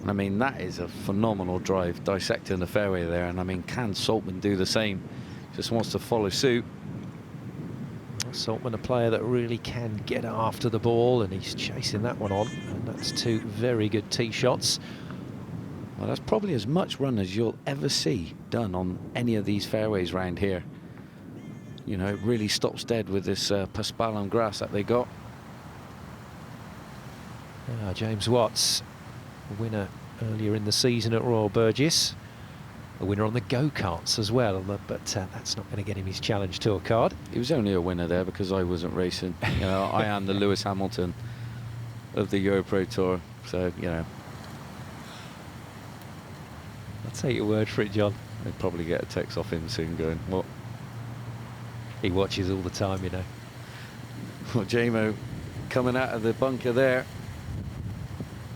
Speaker 14: I mean, that is a phenomenal drive, dissecting the fairway there. And I mean, can Saltman do the same? Just wants to follow suit.
Speaker 6: Saltman, a player that really can get after the ball, and he's chasing that one on. And that's 2 very good tee shots.
Speaker 14: Well, that's probably as much run as you'll ever see done on any of these fairways round here. You know, it really stops dead with this paspalum grass that they got.
Speaker 6: James Watts, a winner earlier in the season at Royal Burgess, a winner on the go-karts as well, but that's not going to get him his Challenge Tour card.
Speaker 14: He was only a winner there because I wasn't racing. You know, I am the Lewis Hamilton of the EuroPro Tour, so, you know.
Speaker 6: I'll take your word for it, John.
Speaker 14: I'd probably get a text off him soon going, what?
Speaker 6: He watches all the time, you know.
Speaker 14: Well, J-Mo coming out of the bunker there.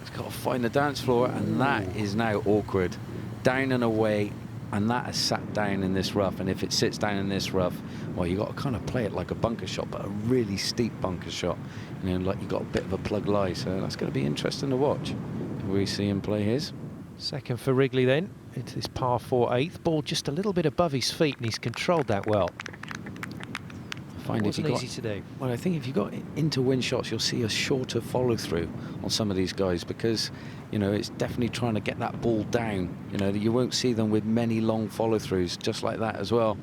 Speaker 14: He's got to find the dance floor, and that is now awkward. Down and away, and that has sat down in this rough, and if it sits down in this rough, well, you've got to kind of play it like a bunker shot, but a really steep bunker shot. You know, like you've got a bit of a plug lie, so that's going to be interesting to watch. We see him play his.
Speaker 6: Second for Wrigley then. It's this par 4 8th. Ball just a little bit above his feet, and he's controlled that well.
Speaker 14: It
Speaker 6: wasn't easy to do.
Speaker 14: Well, I think if you got into wind shots, you'll see a shorter follow through on some of these guys, because, you know, it's definitely trying to get that ball down. You know, you won't see them with many long follow throughs just like that as well.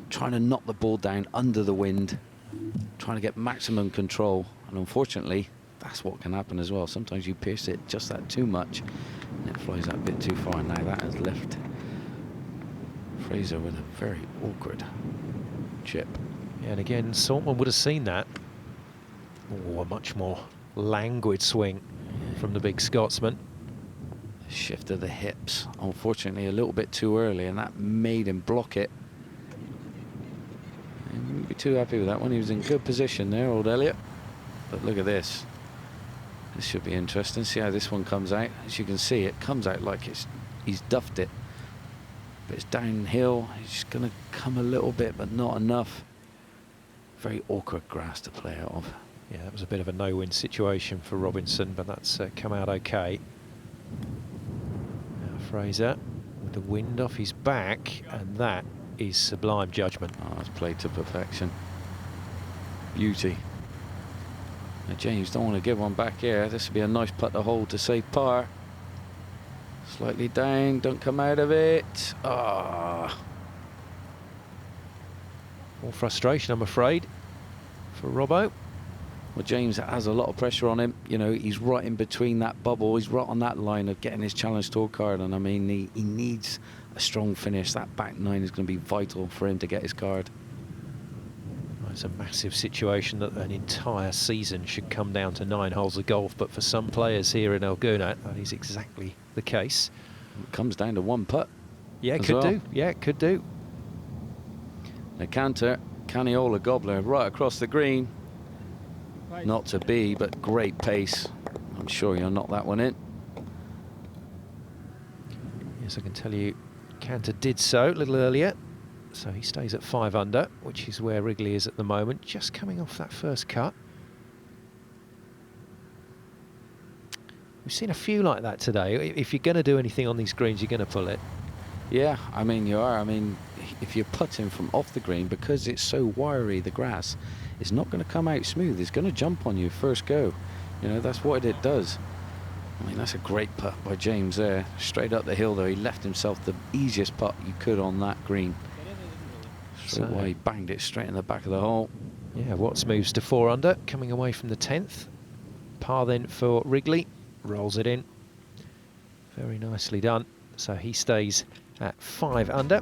Speaker 14: Trying to knock the ball down under the wind, trying to get maximum control, and unfortunately, that's what can happen as well. Sometimes you pierce it just that too much, and it flies that bit too far. Now that has left Fraser with a very awkward chip.
Speaker 6: Yeah, and again, Saltman would have seen that. Oh, a much more languid swing from the big Scotsman.
Speaker 14: Shift of the hips, unfortunately, a little bit too early, and that made him block it. He wouldn't be too happy with that one. He was in good position there, old Elliott. But look at this. This should be interesting. See how this one comes out. As you can see, it comes out like he's duffed it. But it's downhill. He's going to come a little bit, but not enough. Very awkward grass to play out of.
Speaker 6: Yeah, that was a bit of a no-win situation for Robinson, but that's come out okay. Now Fraser with the wind off his back, and that is sublime judgment.
Speaker 14: Oh, it's played to perfection. Beauty. Now James don't want to give one back here. This would be a nice putt to hold to save par. Slightly down, don't come out of it. Ah.
Speaker 6: More frustration, I'm afraid, for Robbo.
Speaker 14: Well, James has a lot of pressure on him. You know, he's right in between that bubble. He's right on that line of getting his Challenge Tour card. And I mean, he needs a strong finish. That back nine is going to be vital for him to get his card.
Speaker 6: It's a massive situation that an entire season should come down to 9 holes of golf, but for some players here in El Gouna, that is exactly the case.
Speaker 14: It comes down to one putt.
Speaker 6: Yeah, it could do. Yeah, it could do.
Speaker 14: The canter, Caniola Gobbler, right across the green. Not to be, but great pace. I'm sure you'll knock that one in.
Speaker 6: Yes, I can tell you, Canter did so a little earlier. So he stays at 5 under, which is where Wrigley is at the moment, just coming off that first cut. We've seen a few like that today. If you're going to do anything on these greens, you're going to pull it.
Speaker 14: Yeah, I mean, you are. I mean, if you're putting from off the green, because it's so wiry, the grass, it's not going to come out smooth. It's going to jump on you first go. You know, that's what it does. I mean, that's a great putt by James there. Straight up the hill, though. He left himself the easiest putt you could on that green. So why he banged it straight in the back of the hole.
Speaker 6: Yeah, Watts moves to 4 under, coming away from the 10th. Par then for Wrigley, rolls it in. Very nicely done. So he stays at 5 under.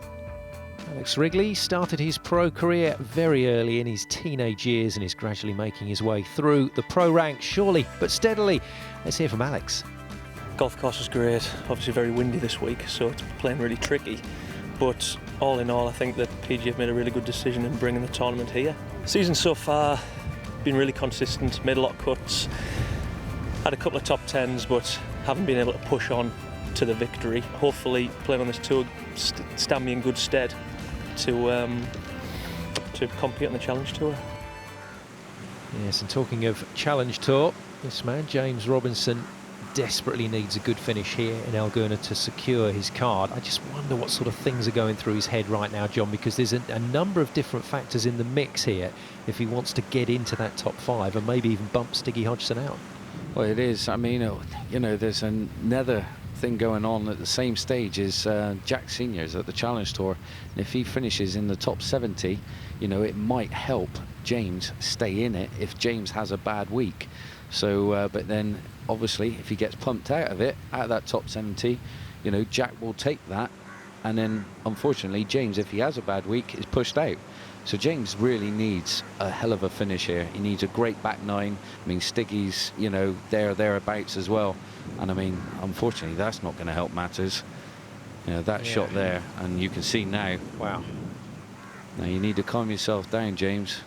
Speaker 6: Alex Wrigley started his pro career very early in his teenage years and is gradually making his way through the pro ranks, surely but steadily. Let's hear from Alex.
Speaker 15: Golf course was great, obviously very windy this week, so it's playing really tricky. But all in all, I think that PGA have made a really good decision in bringing the tournament here. Season so far, been really consistent, made a lot of cuts, had a couple of top 10s, but haven't been able to push on to the victory. Hopefully, playing on this tour stand me in good stead to compete on the Challenge Tour.
Speaker 6: Yes, and talking of Challenge Tour, this man, James Robinson, desperately needs a good finish here in El Gouna to secure his card. I just wonder what sort of things are going through his head right now, John, because there's a number of different factors in the mix here if he wants to get into that top 5 and maybe even bump Stiggy Hodgson out.
Speaker 14: Well, it is. I mean, you know, there's another thing going on at the same stage as Jack Senior's at the Challenge Tour. And if he finishes in the top 70, you know, it might help James stay in it if James has a bad week. So, but then obviously if he gets pumped out of it, out of that top 70, you know, Jack will take that. And then unfortunately James, if he has a bad week, is pushed out. So James really needs a hell of a finish here. He needs a great back nine. I mean, Stiggy's, you know, thereabouts as well. And I mean, unfortunately, that's not going to help matters. You know, that shot there, and you can see now.
Speaker 6: Wow.
Speaker 14: Now you need to calm yourself down, James.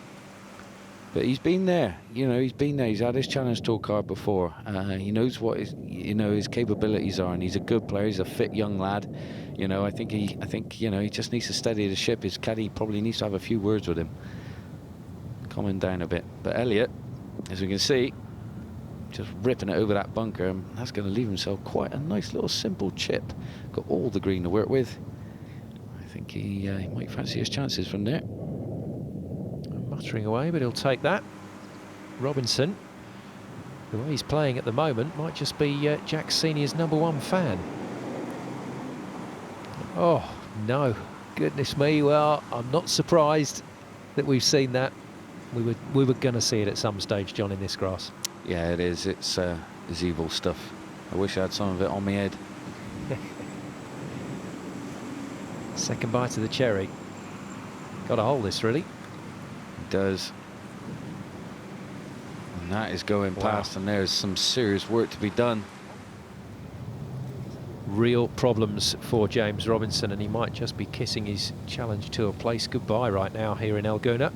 Speaker 14: But he's been there, you know, he's been there. He's had his Challenge Tour card before. He knows what his, you know, his capabilities are, and he's a good player. He's a fit young lad. You know, I think you know, he just needs to steady the ship. His caddy probably needs to have a few words with him, calm him down a bit. But Elliott, as we can see, just ripping it over that bunker, and that's going to leave himself quite a nice little simple chip. Got all the green to work with. I think he might fancy his chances from there.
Speaker 6: Muttering away, but he'll take that. Robinson, the way he's playing at the moment, might just be Jack Senior's #1 fan. Oh, no. Goodness me. Well, I'm not surprised that we've seen that. We were going to see it at some stage, John, in this grass.
Speaker 14: Yeah, it is. It's evil stuff. I wish I had some of it on my head.
Speaker 6: Second bite of the cherry. Got to hold this, really.
Speaker 14: It does. And that is going past, and there's some serious work to be done.
Speaker 6: Real problems for James Robinson, and he might just be kissing his Challenge Tour place goodbye right now here in El Gouna.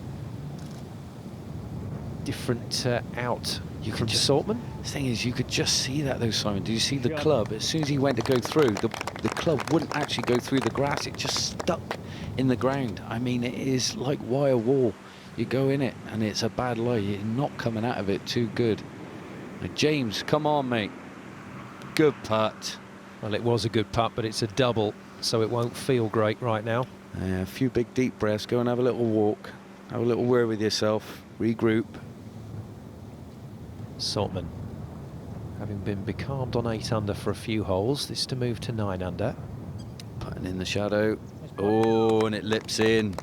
Speaker 6: different out from Saltman.
Speaker 14: The thing is, you could just see that though, Simon. Did you see the club? As soon as he went to go through, the club wouldn't actually go through the grass. It just stuck in the ground. I mean, it is like wire wall. You go in it and it's a bad lie. You're not coming out of it too good. Now, James, come on, mate. Good putt.
Speaker 6: Well, it was a good putt, but it's a double, so it won't feel great right now.
Speaker 14: A few big deep breaths. Go and have a little walk. Have a little word with yourself. Regroup.
Speaker 6: Saltman, having been becalmed on 8 under for a few holes, this to move to 9 under.
Speaker 14: Putting in the shadow. Oh, and it lips in.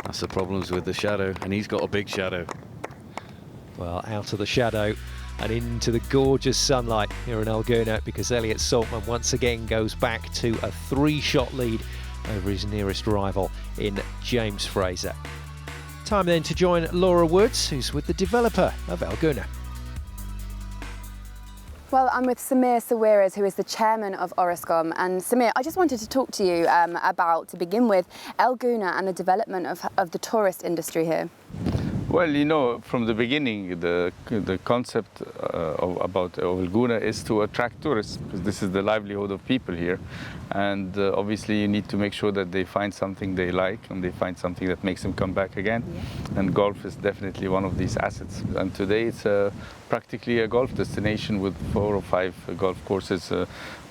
Speaker 14: That's the problems with the shadow, and he's got a big shadow.
Speaker 6: Well, out of the shadow and into the gorgeous sunlight here in El Gouna, because Elliott Saltman once again goes back to a 3-shot lead over his nearest rival in James Fraser. Time then to join Laura Woods, who's with the developer of El Gouna.
Speaker 1: Well, I'm with Samir Sawiras, who is the chairman of Orascom. And Samir, I just wanted to talk to you about, to begin with, El Gouna and the development of the tourist industry here.
Speaker 16: Well, you know, from the beginning, the concept about El Gouna is to attract tourists, because this is the livelihood of people here. And obviously you need to make sure that they find something they like and they find something that makes them come back again. Yeah. And golf is definitely one of these assets. And today it's practically a golf destination with 4 or 5 golf courses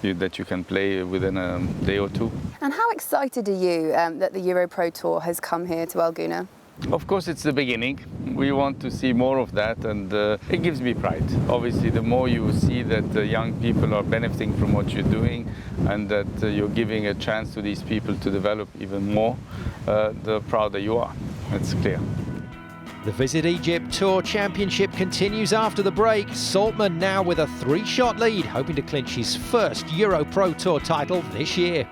Speaker 16: that you can play within a day or 2.
Speaker 1: And how excited are you that the EuroPro Tour has come here to El Gouna?
Speaker 16: Of course, it's the beginning. We want to see more of that, and it gives me pride. Obviously, the more you see that young people are benefiting from what you're doing and that you're giving a chance to these people to develop even more, the prouder you are. It's clear.
Speaker 6: The Visit Egypt Tour Championship continues after the break. Saltman now with a 3-shot lead, hoping to clinch his first EuroPro Tour title this year.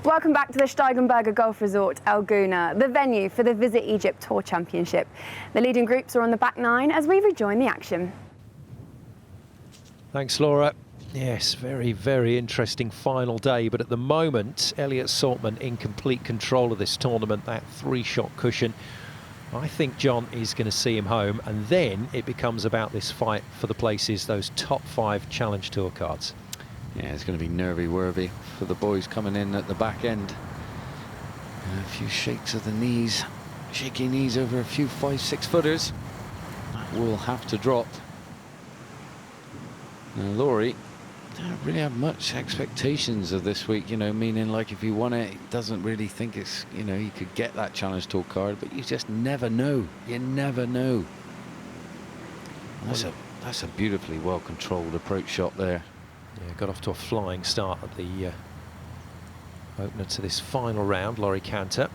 Speaker 1: Welcome back to the Steigenberger Golf Resort, El Gouna, the venue for the Visit Egypt Tour Championship. The leading groups are on the back 9 as we rejoin the action.
Speaker 6: Thanks, Laura. Yes, very, very interesting final day, but at the moment, Elliott Saltman in complete control of this tournament, that 3-shot cushion. I think John is going to see him home, and then it becomes about this fight for the places, those top 5 Challenge Tour cards.
Speaker 14: Yeah, it's going to be nervy-worthy for the boys coming in at the back end. And a few shakes of the knees, shaky knees over a few 5-6 footers. That will have to drop. Now, Laurie, don't really have much expectations of this week, you know, meaning like if he won it, he doesn't really think it's, you know, he could get that Challenge Tour card, but you just never know. You never know. That's a beautifully well-controlled approach shot there.
Speaker 6: Yeah, got off to a flying start at the opener to this final round, Laurie Cantor.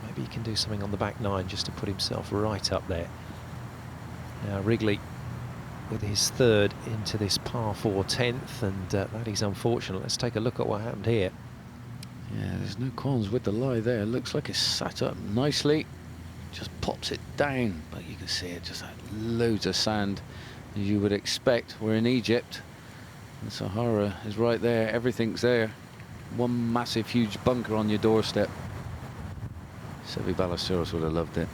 Speaker 6: Maybe he can do something on the back 9 just to put himself right up there. Now Wrigley with his 3rd into this par 4 10th, and that is unfortunate. Let's take a look at what happened here.
Speaker 14: Yeah, there's no cons with the lie there. Looks like it's sat up nicely. Just pops it down, but you can see it just had loads of sand, as you would expect. We're in Egypt. The Sahara is right there, everything's there. One massive, huge bunker on your doorstep. Seve Ballesteros would have loved it.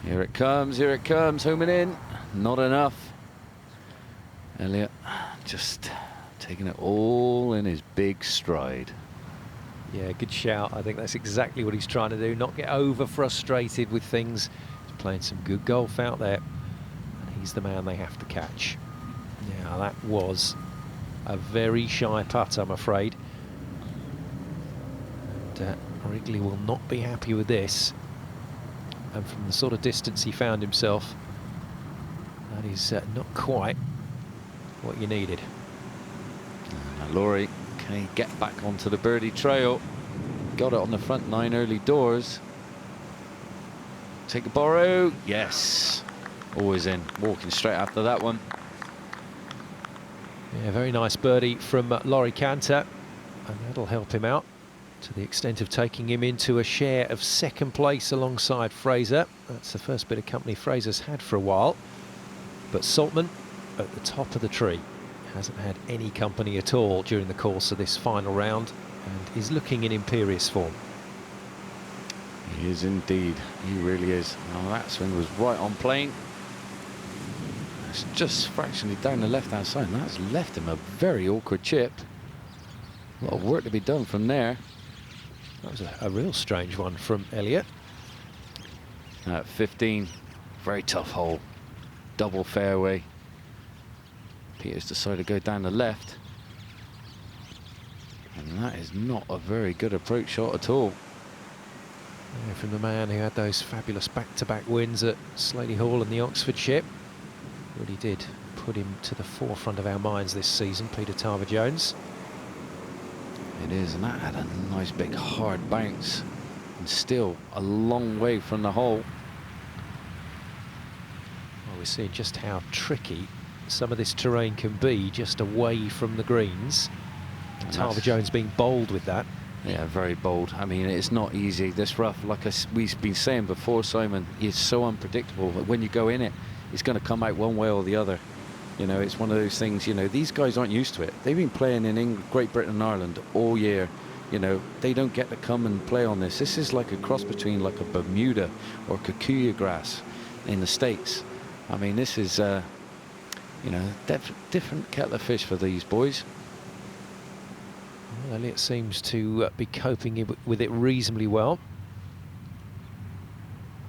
Speaker 14: Here it comes, homing in. Not enough. Elliott just taking it all in his big stride.
Speaker 6: Yeah, good shout. I think that's exactly what he's trying to do, not get over frustrated with things. He's playing some good golf out there, and he's the man they have to catch. Yeah, that was a very shy putt, I'm afraid. And Wrigley will not be happy with this. And from the sort of distance he found himself, that is not quite what you needed.
Speaker 14: Now Laurie, can he get back onto the birdie trail? Got it on the front 9 early doors. Take a borrow. Yes. Always in. Walking straight after that one.
Speaker 6: Yeah, very nice birdie from Laurie Cantor, and that'll help him out. to the extent of taking him into a share of second place alongside Fraser. That's the first bit of company Fraser's had for a while. But Saltman at the top of the tree hasn't had any company at all during the course of this final round and is looking in imperious form.
Speaker 14: He is indeed, he really is. Now that swing was right on plane. It's just fractionally down the left-hand side, and that's left him a very awkward chip. A lot of work to be done from there.
Speaker 6: That was a real strange one from Elliott.
Speaker 14: At 15, very tough hole. Double fairway. Peters decided to go down the left. And that is not a very good approach shot at all.
Speaker 6: Yeah, from the man who had those fabulous back-to-back wins at Slaley Hall and the Oxfordshire. Really did put him to the forefront of our minds this season, Peter Tarver-Jones.
Speaker 14: It is, and that had a nice big hard bounce, and still a long way from the hole.
Speaker 6: Well, we're seeing just how tricky some of this terrain can be just away from the greens. Tarver-Jones being bold with that.
Speaker 14: Yeah, very bold. I mean, it's not easy. This rough, like we've been saying before, Simon, is so unpredictable. But when you go in it, it's going to come out one way or the other. You know, it's one of those things, you know, these guys aren't used to it. They've been playing in England, Great Britain and Ireland all year. You know, they don't get to come and play on this. This is like a cross between like a Bermuda or Kikuyu grass in the States. I mean, this is, you know, different kettle of fish for these boys.
Speaker 6: Well, Elliott seems to be coping with it reasonably well.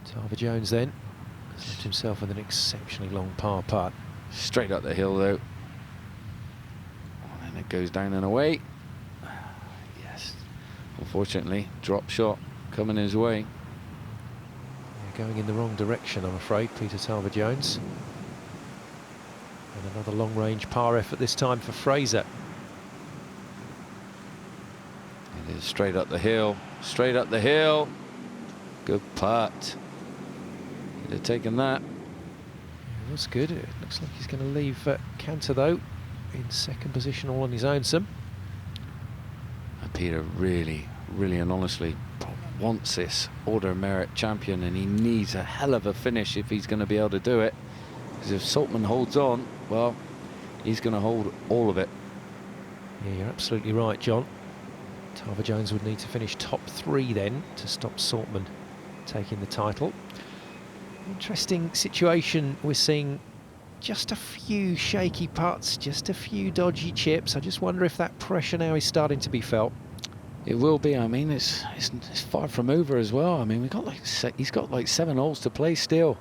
Speaker 6: Tarver-Jones then has left himself with an exceptionally long par putt.
Speaker 14: Straight up the hill though. And it goes down and away. Yes. Unfortunately, drop shot coming his way.
Speaker 6: Yeah, going in the wrong direction, I'm afraid, Peter Tarver-Jones. And another long range par effort this time for Fraser.
Speaker 14: It is straight up the hill. Straight up the hill. Good putt. He'd have taken that.
Speaker 6: That's good. It looks like he's going to leave Canter though in second position all on his own.
Speaker 14: Peter really and honestly wants this Order of Merit champion, and he needs a hell of a finish if he's going to be able to do it, because if Saltman holds on, well, he's going to hold all of it.
Speaker 6: Yeah, you're absolutely right, John. Tarver-Jones would need to finish top 3 then to stop Saltman taking the title. Interesting situation. We're seeing just a few shaky putts, just a few dodgy chips. I just wonder if that pressure now is starting to be felt.
Speaker 14: It will be. I mean, it's far from over as well. I mean, he's got like 7 holes to play still.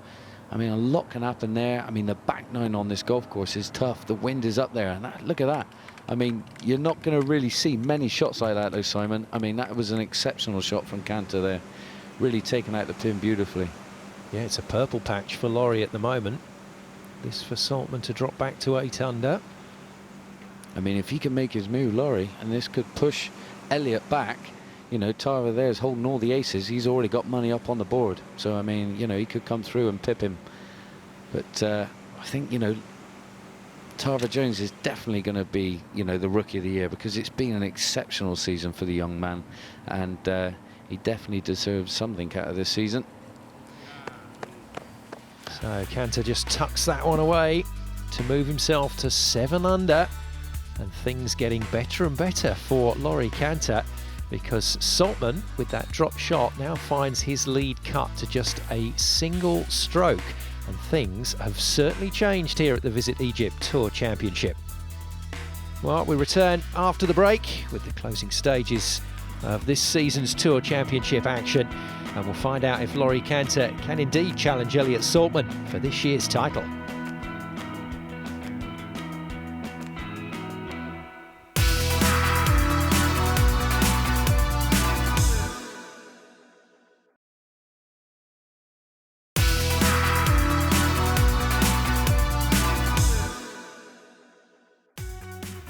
Speaker 14: I mean, a lot can happen there. I mean, the back 9 on this golf course is tough. The wind is up there, and look at that. I mean, you're not going to really see many shots like that, though, Simon. I mean, that was an exceptional shot from Canter there, really taking out the pin beautifully.
Speaker 6: Yeah, it's a purple patch for Laurie at the moment. This for Saltman to drop back to 8 under.
Speaker 14: I mean, if he can make his move, Laurie, and this could push Elliott back, you know, Tarver there's holding all the aces. He's already got money up on the board. So, I mean, you know, he could come through and pip him. But I think, you know, Tarver-Jones is definitely going to be, you know, the Rookie of the Year, because it's been an exceptional season for the young man. And he definitely deserves something out of this season.
Speaker 6: So Canter just tucks that one away to move himself to 7 under, and things getting better and better for Laurie Canter, because Saltman with that drop shot now finds his lead cut to just a single stroke, and things have certainly changed here at the Visit Egypt Tour Championship. Well, we return after the break with the closing stages of this season's Tour Championship action, and we'll find out if Laurie Canter can indeed challenge Elliott Saltman for this year's title.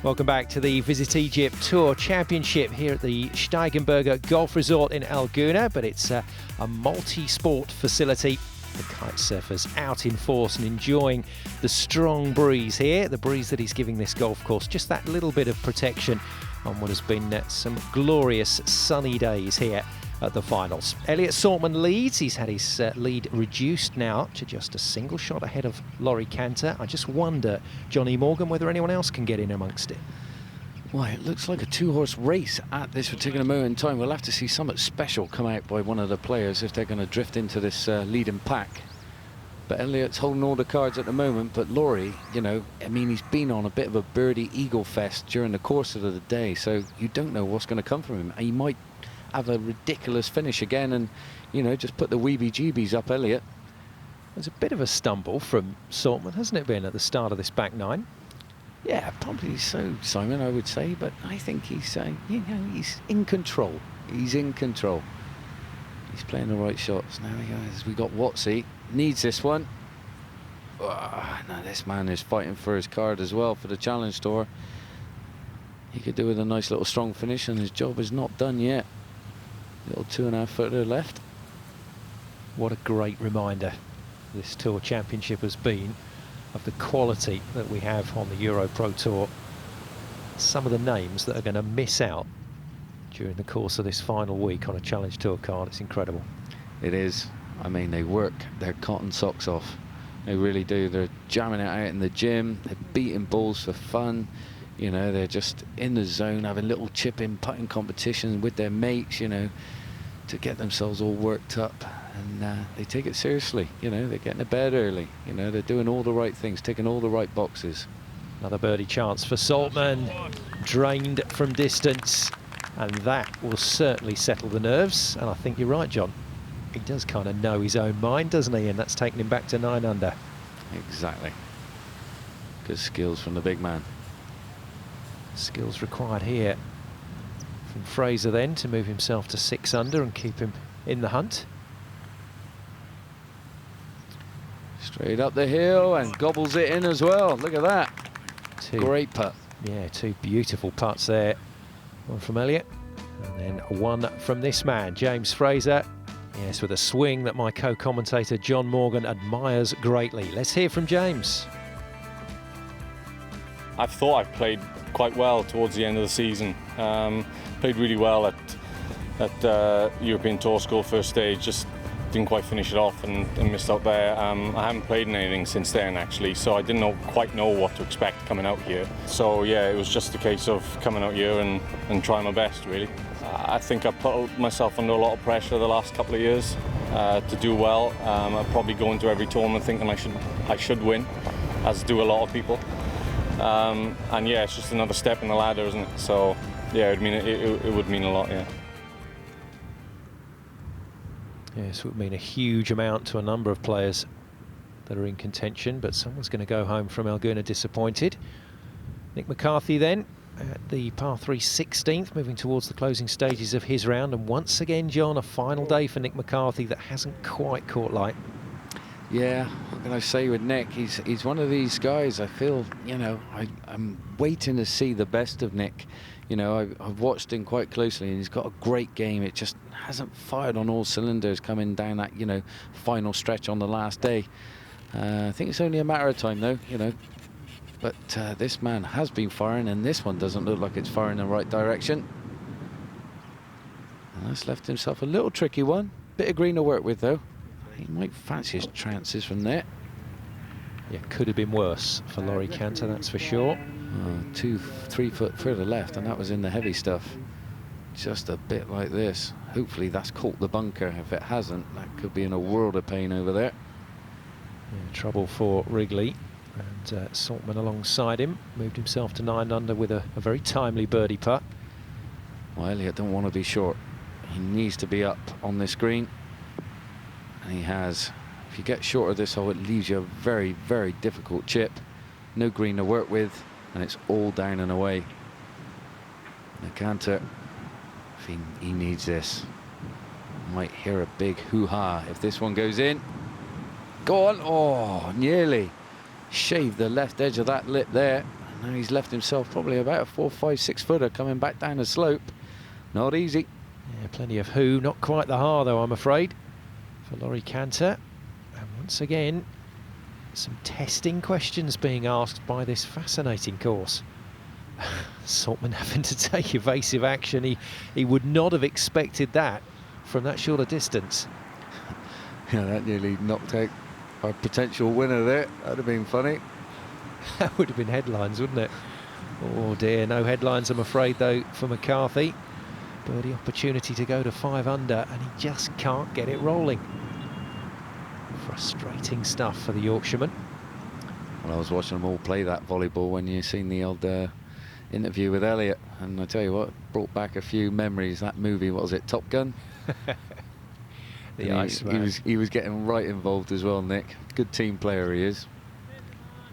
Speaker 6: Welcome back to the Visit Egypt Tour Championship here at the Steigenberger Golf Resort in El Gouna, but it's a multi-sport facility. The kite surfers out in force and enjoying the strong breeze here, the breeze that is giving this golf course just that little bit of protection on what has been some glorious sunny days here at the finals. Elliot Saltman leads. He's had his lead reduced now to just a single shot ahead of Laurie Canter. I just wonder, Johnny Morgan, whether anyone else can get in amongst it.
Speaker 14: Well, it looks like a two-horse race at this particular moment in time. We'll have to see something special come out by one of the players if they're going to drift into this leading pack. But Elliot's holding all the cards at the moment. But Laurie, you know, I mean, he's been on a bit of a birdie eagle fest during the course of the day, so you don't know what's going to come from him. He might have a ridiculous finish again and, you know, just put the weebie-jeebies up Elliot.
Speaker 6: There's a bit of a stumble from Saltman, hasn't it been, at the start of this back nine?
Speaker 14: Yeah, probably so, Simon, I would say, but I think he's, you know, he's in control. He's in control. He's playing the right shots. Now he goes. We got Watsy. Needs this one. Oh, now this man is fighting for his card as well for the Challenge Tour. He could do with a nice little strong finish, and his job is not done yet. Little 2.5 footer left.
Speaker 6: What a great reminder this Tour Championship has been of the quality that we have on the EuroPro Tour. Some of the names that are going to miss out during the course of this final week on a Challenge Tour card. It's incredible.
Speaker 14: It is. I mean, they work their cotton socks off. They really do. They're jamming it out in the gym. They're beating balls for fun. You know, they're just in the zone, having little chip-in putting competitions with their mates, you know, to get themselves all worked up. And they take it seriously. You know, they're getting to bed early. You know, they're doing all the right things, ticking all the right boxes.
Speaker 6: Another birdie chance for Saltman. Drained from distance. And that will certainly settle the nerves. And I think you're right, John. He does kind of know his own mind, doesn't he? And that's taken him back to 9 under.
Speaker 14: Exactly. Good skills from the big man.
Speaker 6: Skills required here from Fraser then to move himself to 6 under and keep him in the hunt.
Speaker 14: Straight up the hill and gobbles it in as well. Look at that. Great putt.
Speaker 6: Yeah, 2 beautiful putts there. One from Elliot and then one from this man, James Fraser. Yes, with a swing that my co-commentator John Morgan admires greatly. Let's hear from James.
Speaker 17: I thought I played quite well towards the end of the season. Played really well at European Tour School first stage, just didn't quite finish it off and missed out there. I haven't played in anything since then actually, so I didn't quite know what to expect coming out here. So yeah, it was just a case of coming out here and trying my best really. I think I put myself under a lot of pressure the last couple of years to do well. I probably go into every tournament thinking I should win, as do a lot of people. And yeah, it's just another step in the ladder, isn't it? So yeah, it would mean a lot, yeah.
Speaker 6: Yes, it would mean a huge amount to a number of players that are in contention, but someone's going to go home from El Gouna disappointed. Nick McCarthy then at the par 3 16th, moving towards the closing stages of his round, and once again, John, a final day for Nick McCarthy that hasn't quite caught light.
Speaker 14: Yeah, what can I say with Nick? He's one of these guys, I feel, you know, I'm waiting to see the best of Nick. You know, I've watched him quite closely and he's got a great game. It just hasn't fired on all cylinders coming down that, you know, final stretch on the last day. I think it's only a matter of time though, you know. But this man has been firing, and this one doesn't look like it's firing in the right direction. And that's left himself a little tricky one. Bit of green to work with though. He might fancy his chances from there.
Speaker 6: Yeah, could have been worse for Laurie Canter, that's for sure.
Speaker 14: 2-3 foot further left, and that was in the heavy stuff. Just a bit like this. Hopefully that's caught the bunker. If it hasn't, that could be in a world of pain over there.
Speaker 6: Yeah, trouble for Wrigley. And Saltman alongside him moved himself to 9 under with a very timely birdie putt.
Speaker 14: Well, Elliot don't want to be short. He needs to be up on this green. And he has. If you get short of this hole, it leaves you a very, very difficult chip. No green to work with, and it's all down and away. The Canter, if he needs this, might hear a big hoo-ha if this one goes in. Go on. Oh, nearly. Shaved the left edge of that lip there. And now he's left himself probably about a 4, 5, 6 footer coming back down the slope. Not easy.
Speaker 6: Yeah, plenty of who, not quite the ha though, I'm afraid, for Laurie Canter. And once again, some testing questions being asked by this fascinating course. Saltman having to take evasive action. He would not have expected that from that shorter distance.
Speaker 14: Yeah, that nearly knocked out our potential winner there. That'd have been funny.
Speaker 6: That would have been headlines, wouldn't it? Oh dear, no headlines I'm afraid though for McCarthy. Birdie opportunity to go to 5 under and he just can't get it rolling. Frustrating stuff for the Yorkshireman.
Speaker 14: Well, I was watching them all play that volleyball when you seen the old interview with Elliot, and I tell you what, brought back a few memories. That movie, what was it, Top Gun?
Speaker 6: The Iceman.
Speaker 14: He was getting right involved as well, Nick. Good team player he is.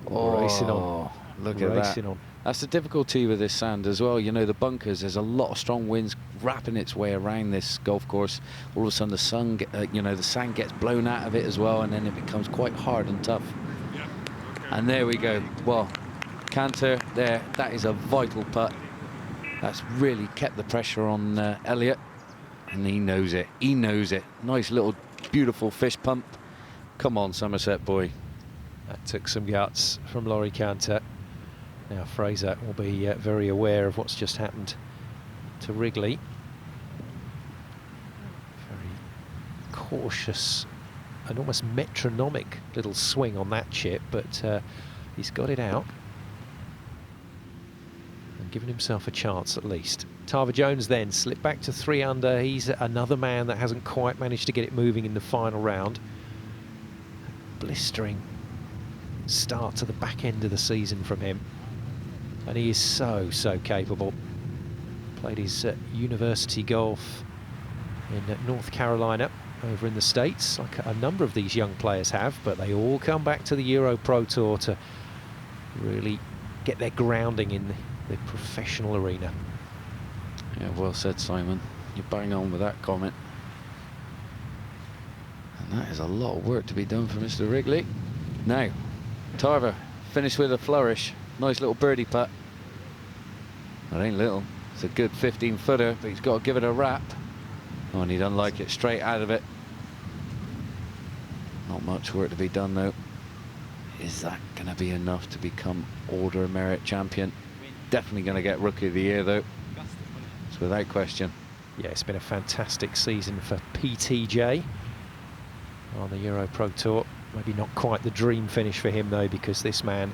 Speaker 6: Oh, racing on.
Speaker 14: Look at that.
Speaker 6: On.
Speaker 14: That's the difficulty with this sand as well. You know, the bunkers, there's a lot of strong winds wrapping its way around this golf course. All of a sudden the sun, the sand gets blown out of it as well, and then it becomes quite hard and tough. And there we go. Well, Canter there, that is a vital putt. That's really kept the pressure on Elliot, and he knows it. He knows it. Nice little beautiful fish pump. Come on, Somerset boy.
Speaker 6: That took some guts from Laurie Canter. Now Fraser will be very aware of what's just happened to Wrigley. Very cautious and almost metronomic little swing on that chip, but he's got it out and given himself a chance at least. Tarver Jones then slipped back to 3 under. He's another man that hasn't quite managed to get it moving in the final round. Blistering start to the back end of the season from him. And he is so capable. Played his university golf in North Carolina over in the States, like a number of these young players have, but they all come back to the EuroPro Tour to really get their grounding in the professional arena.
Speaker 14: Yeah, well said, Simon. You bang on with that comment. And that is a lot of work to be done for Mr. Wrigley. Now, Tarver finished with a flourish. Nice little birdie putt. That ain't little. It's a good 15-footer, but he's got to give it a wrap. Oh, and he doesn't like it. Straight out of it. Not much work to be done, though. Is that going to be enough to become Order of Merit champion? Definitely going to get Rookie of the Year, though. It's without question.
Speaker 6: Yeah, it's been a fantastic season for PTJ on the EuroPro Tour. Maybe not quite the dream finish for him, though, because this man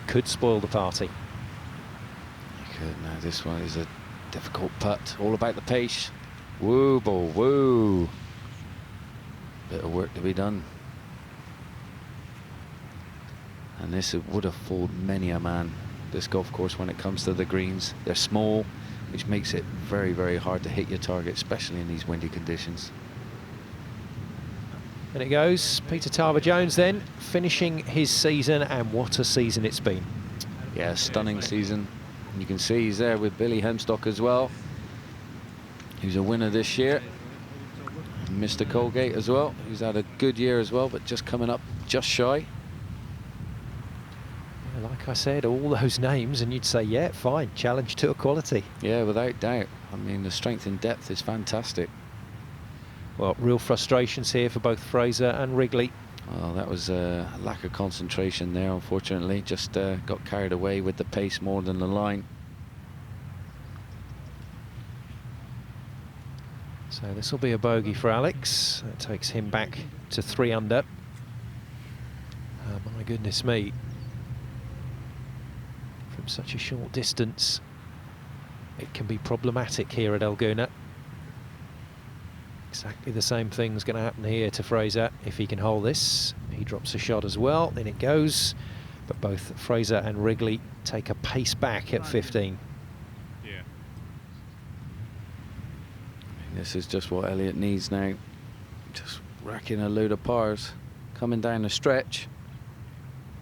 Speaker 6: could spoil the party.
Speaker 14: He could. Now, this one is a difficult putt. All about the pace. Woo, ball, woo. Bit of work to be done. And this would have fooled many a man, this golf course, when it comes to the greens. They're small, which makes it very hard to hit your target, especially in these windy conditions.
Speaker 6: And it goes. Peter Tarver Jones then finishing his season, and what a season it's been.
Speaker 14: Yeah, stunning season. And you can see he's there with Billy Hemstock as well. He's a winner this year. And Mr. Colgate as well. He's had a good year as well, but just coming up just shy.
Speaker 6: Yeah, like I said, all those names, and you'd say, yeah, fine, challenge tour quality.
Speaker 14: Yeah, without doubt. I mean, the strength and depth is fantastic.
Speaker 6: Well, real frustrations here for both Fraser and Wrigley.
Speaker 14: Well, that was a lack of concentration there, unfortunately. Just got carried away with the pace more than the line.
Speaker 6: So this will be a bogey for Alex. That takes him back to 3 under. My goodness me. From such a short distance, it can be problematic here at El Gouna. Exactly the same thing's going to happen here to Fraser if he can hold this. He drops a shot as well, then it goes. But both Fraser and Wrigley take a pace back at 15.
Speaker 14: Yeah. This is just what Elliot needs now. Just racking a load of pars, coming down the stretch.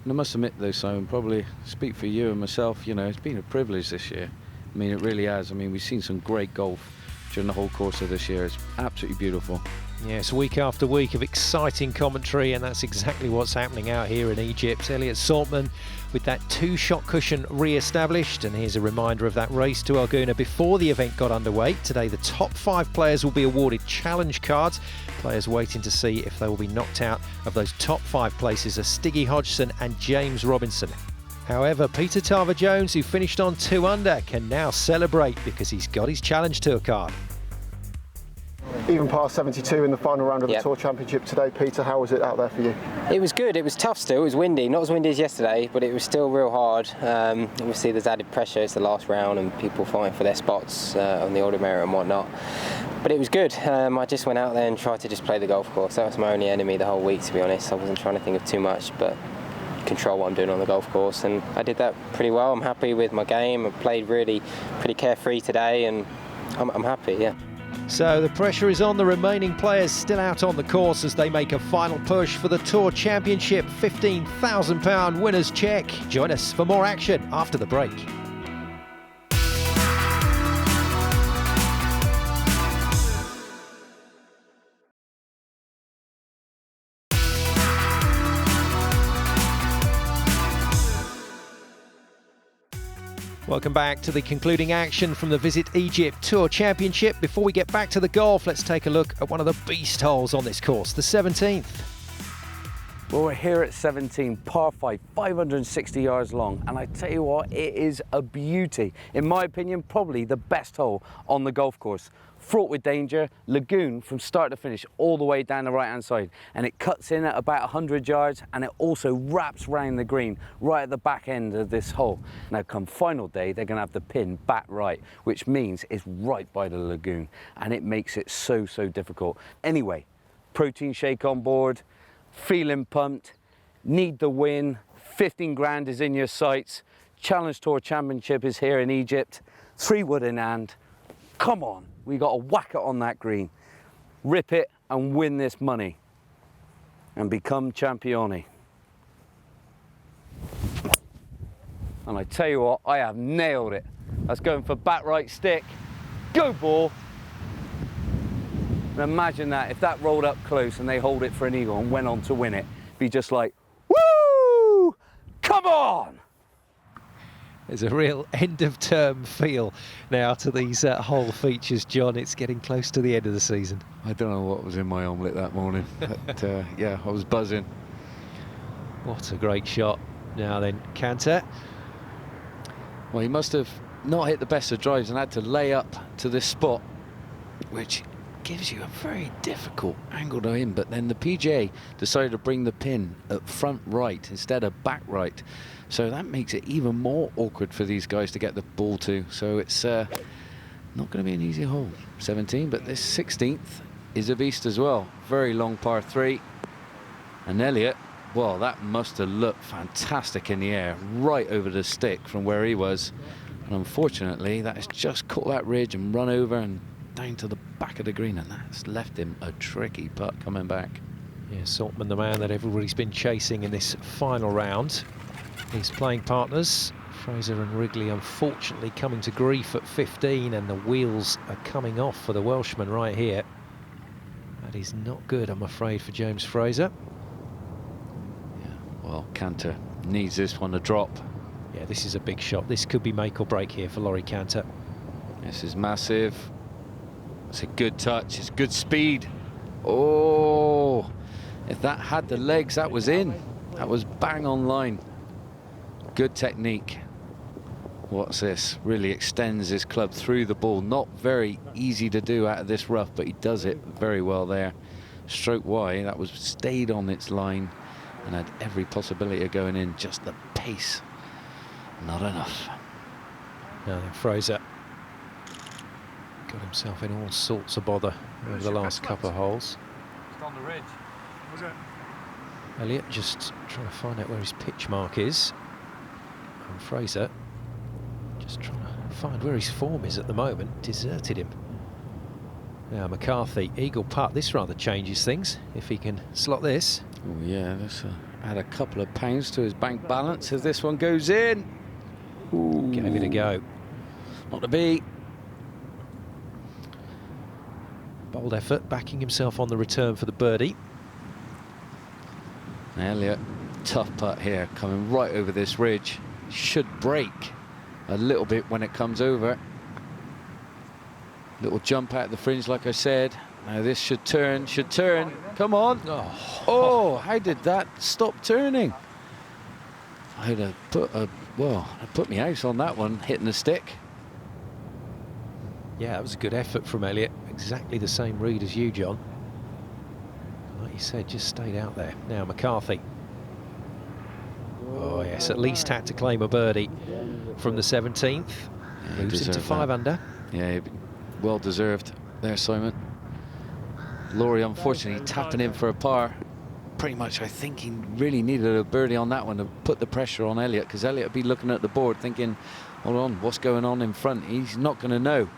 Speaker 14: And I must admit though, Simon, probably speak for you and myself, you know, it's been a privilege this year. I mean, it really has. I mean, we've seen some great golf during the whole course of this year. It's absolutely beautiful.
Speaker 6: Yes, week after week of exciting commentary, and that's exactly what's happening out here in Egypt. Elliot Saltman with that 2-shot cushion re-established, and here's a reminder of that Race to El Gouna before the event got underway. Today the top 5 players will be awarded challenge cards. Players waiting to see if they will be knocked out of those top 5 places are Stiggy Hodgson and James Robinson. However, Peter Tarver-Jones, who finished on 2 under, can now celebrate because he's got his Challenge Tour card.
Speaker 11: Even past 72 in the final round of the Tour Championship today. Peter, how was it out there for you?
Speaker 12: It was good. It was tough still. It was windy. Not as windy as yesterday, but it was still real hard. Obviously, there's added pressure. It's the last round and people fighting for their spots on the Order of Merit and whatnot. But it was good. I just went out there and tried to just play the golf course. That was my only enemy the whole week, to be honest. I wasn't trying to think of too much, but control what I'm doing on the golf course, and I did that pretty well. I'm happy with my game. I played really pretty carefree today, and I'm happy, yeah.
Speaker 6: So the pressure is on the remaining players still out on the course as they make a final push for the Tour Championship £15,000 winners check. Join us for more action after the break. Welcome back to the concluding action from the Visit Egypt Tour Championship. Before we get back to the golf, let's take a look at one of the beast holes on this course, the 17th.
Speaker 4: Well, we're here at 17, par 5, 560 yards long, and I tell you what, it is a beauty. In my opinion, probably the best hole on the golf course. Fraught with danger, lagoon from start to finish, all the way down the right-hand side, and it cuts in at about 100 yards, and it also wraps round the green right at the back end of this hole. Now, come final day, they're going to have the pin back right, which means it's right by the lagoon, and it makes it so difficult. Anyway, protein shake on board, feeling pumped, need the win, 15 grand is in your sights, Challenge Tour Championship is here in Egypt, 3 wood in hand, come on. We got to whack it on that green, rip it and win this money and become championi. And I tell you what, I have nailed it. That's going for back right stick. Go ball. And imagine that, if that rolled up close and they hold it for an eagle and went on to win it, be just like, woo, come on.
Speaker 6: There's a real end-of-term feel now to these hole features, John. It's getting close to the end of the season.
Speaker 14: I don't know what was in my omelette that morning, but yeah, I was buzzing.
Speaker 6: What a great shot. Now then, Canter.
Speaker 14: Well, he must have not hit the best of drives and had to lay up to this spot, which gives you a very difficult angle to him. But then the PGA decided to bring the pin at front right instead of back right. So that makes it even more awkward for these guys to get the ball to. So it's not going to be an easy hole, 17, but this 16th is a beast as well. Very long par 3. And Elliott, well, that must have looked fantastic in the air, right over the stick from where he was. And unfortunately, that has just caught that ridge and run over and down to the back of the green, and that's left him a tricky putt coming back.
Speaker 6: Yeah, Saltman, the man that everybody's been chasing in this final round. His playing partners, Fraser and Wrigley, unfortunately coming to grief at 15, and the wheels are coming off for the Welshman right here. That is not good, I'm afraid, for James Fraser.
Speaker 14: Yeah, well, Canter needs this one to drop.
Speaker 6: Yeah, this is a big shot. This could be make or break here for Laurie Canter.
Speaker 14: This is massive. It's a good touch, it's good speed. Oh, if that had the legs, that was in. That was bang on line. Good technique. What's this? Really extends his club through the ball. Not very easy to do out of this rough, but he does it very well there. Stroke Y, that was stayed on its line and had every possibility of going in. Just the pace, not enough.
Speaker 6: Now then, Fraser got himself in all sorts of bother over the last couple of holes.
Speaker 18: Just on the ridge. Was it?
Speaker 6: Elliott just trying to find out where his pitch mark is. And Fraser just trying to find where his form is at the moment. Deserted him. Now McCarthy, eagle putt. This rather changes things if he can slot this.
Speaker 14: Oh yeah, let's add a couple of pounds to his bank balance if this one goes in. Ooh.
Speaker 6: Gave it a go.
Speaker 14: Not to be.
Speaker 6: Bold effort, backing himself on the return for the birdie.
Speaker 14: Elliott, tough putt here, coming right over this ridge. Should break a little bit when it comes over. Little jump out the fringe, like I said. Now this should turn, Come on.
Speaker 6: Oh,
Speaker 14: oh, how did that stop turning? I'd have put me out on that one, hitting the stick.
Speaker 6: Yeah, that was a good effort from Elliott. Exactly the same read as you, John. Like you said, just stayed out there. Now McCarthy. Oh yes, at least had to claim a birdie from the 17th.
Speaker 14: Yeah,
Speaker 6: moves into 5 under.
Speaker 14: Yeah, well deserved there, Simon. Laurie, unfortunately, tapping in for a par. Pretty much, I think he really needed a birdie on that one to put the pressure on Elliott, because Elliott would be looking at the board thinking, hold on, what's going on in front? He's not going to know.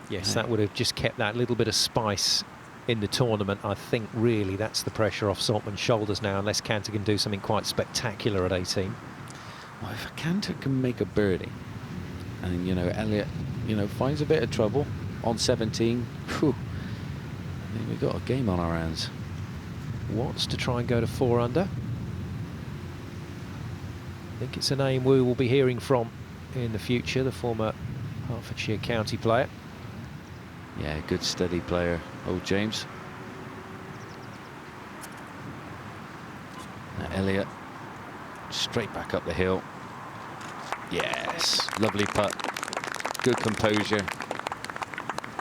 Speaker 6: Yes, that would have just kept that little bit of spice in the tournament. I think really that's the pressure off Saltman's shoulders now, unless Canter can do something quite spectacular at 18.
Speaker 14: Well, if Canter can make a birdie, and Elliott, finds a bit of trouble on 17, whew, I think we've got a game on our hands.
Speaker 6: Watts to try and go to 4 under. I think it's a name we will be hearing from in the future, the former Hertfordshire County player.
Speaker 14: Yeah, good steady player, old James. Now Elliott, straight back up the hill. Yes, lovely putt. Good composure.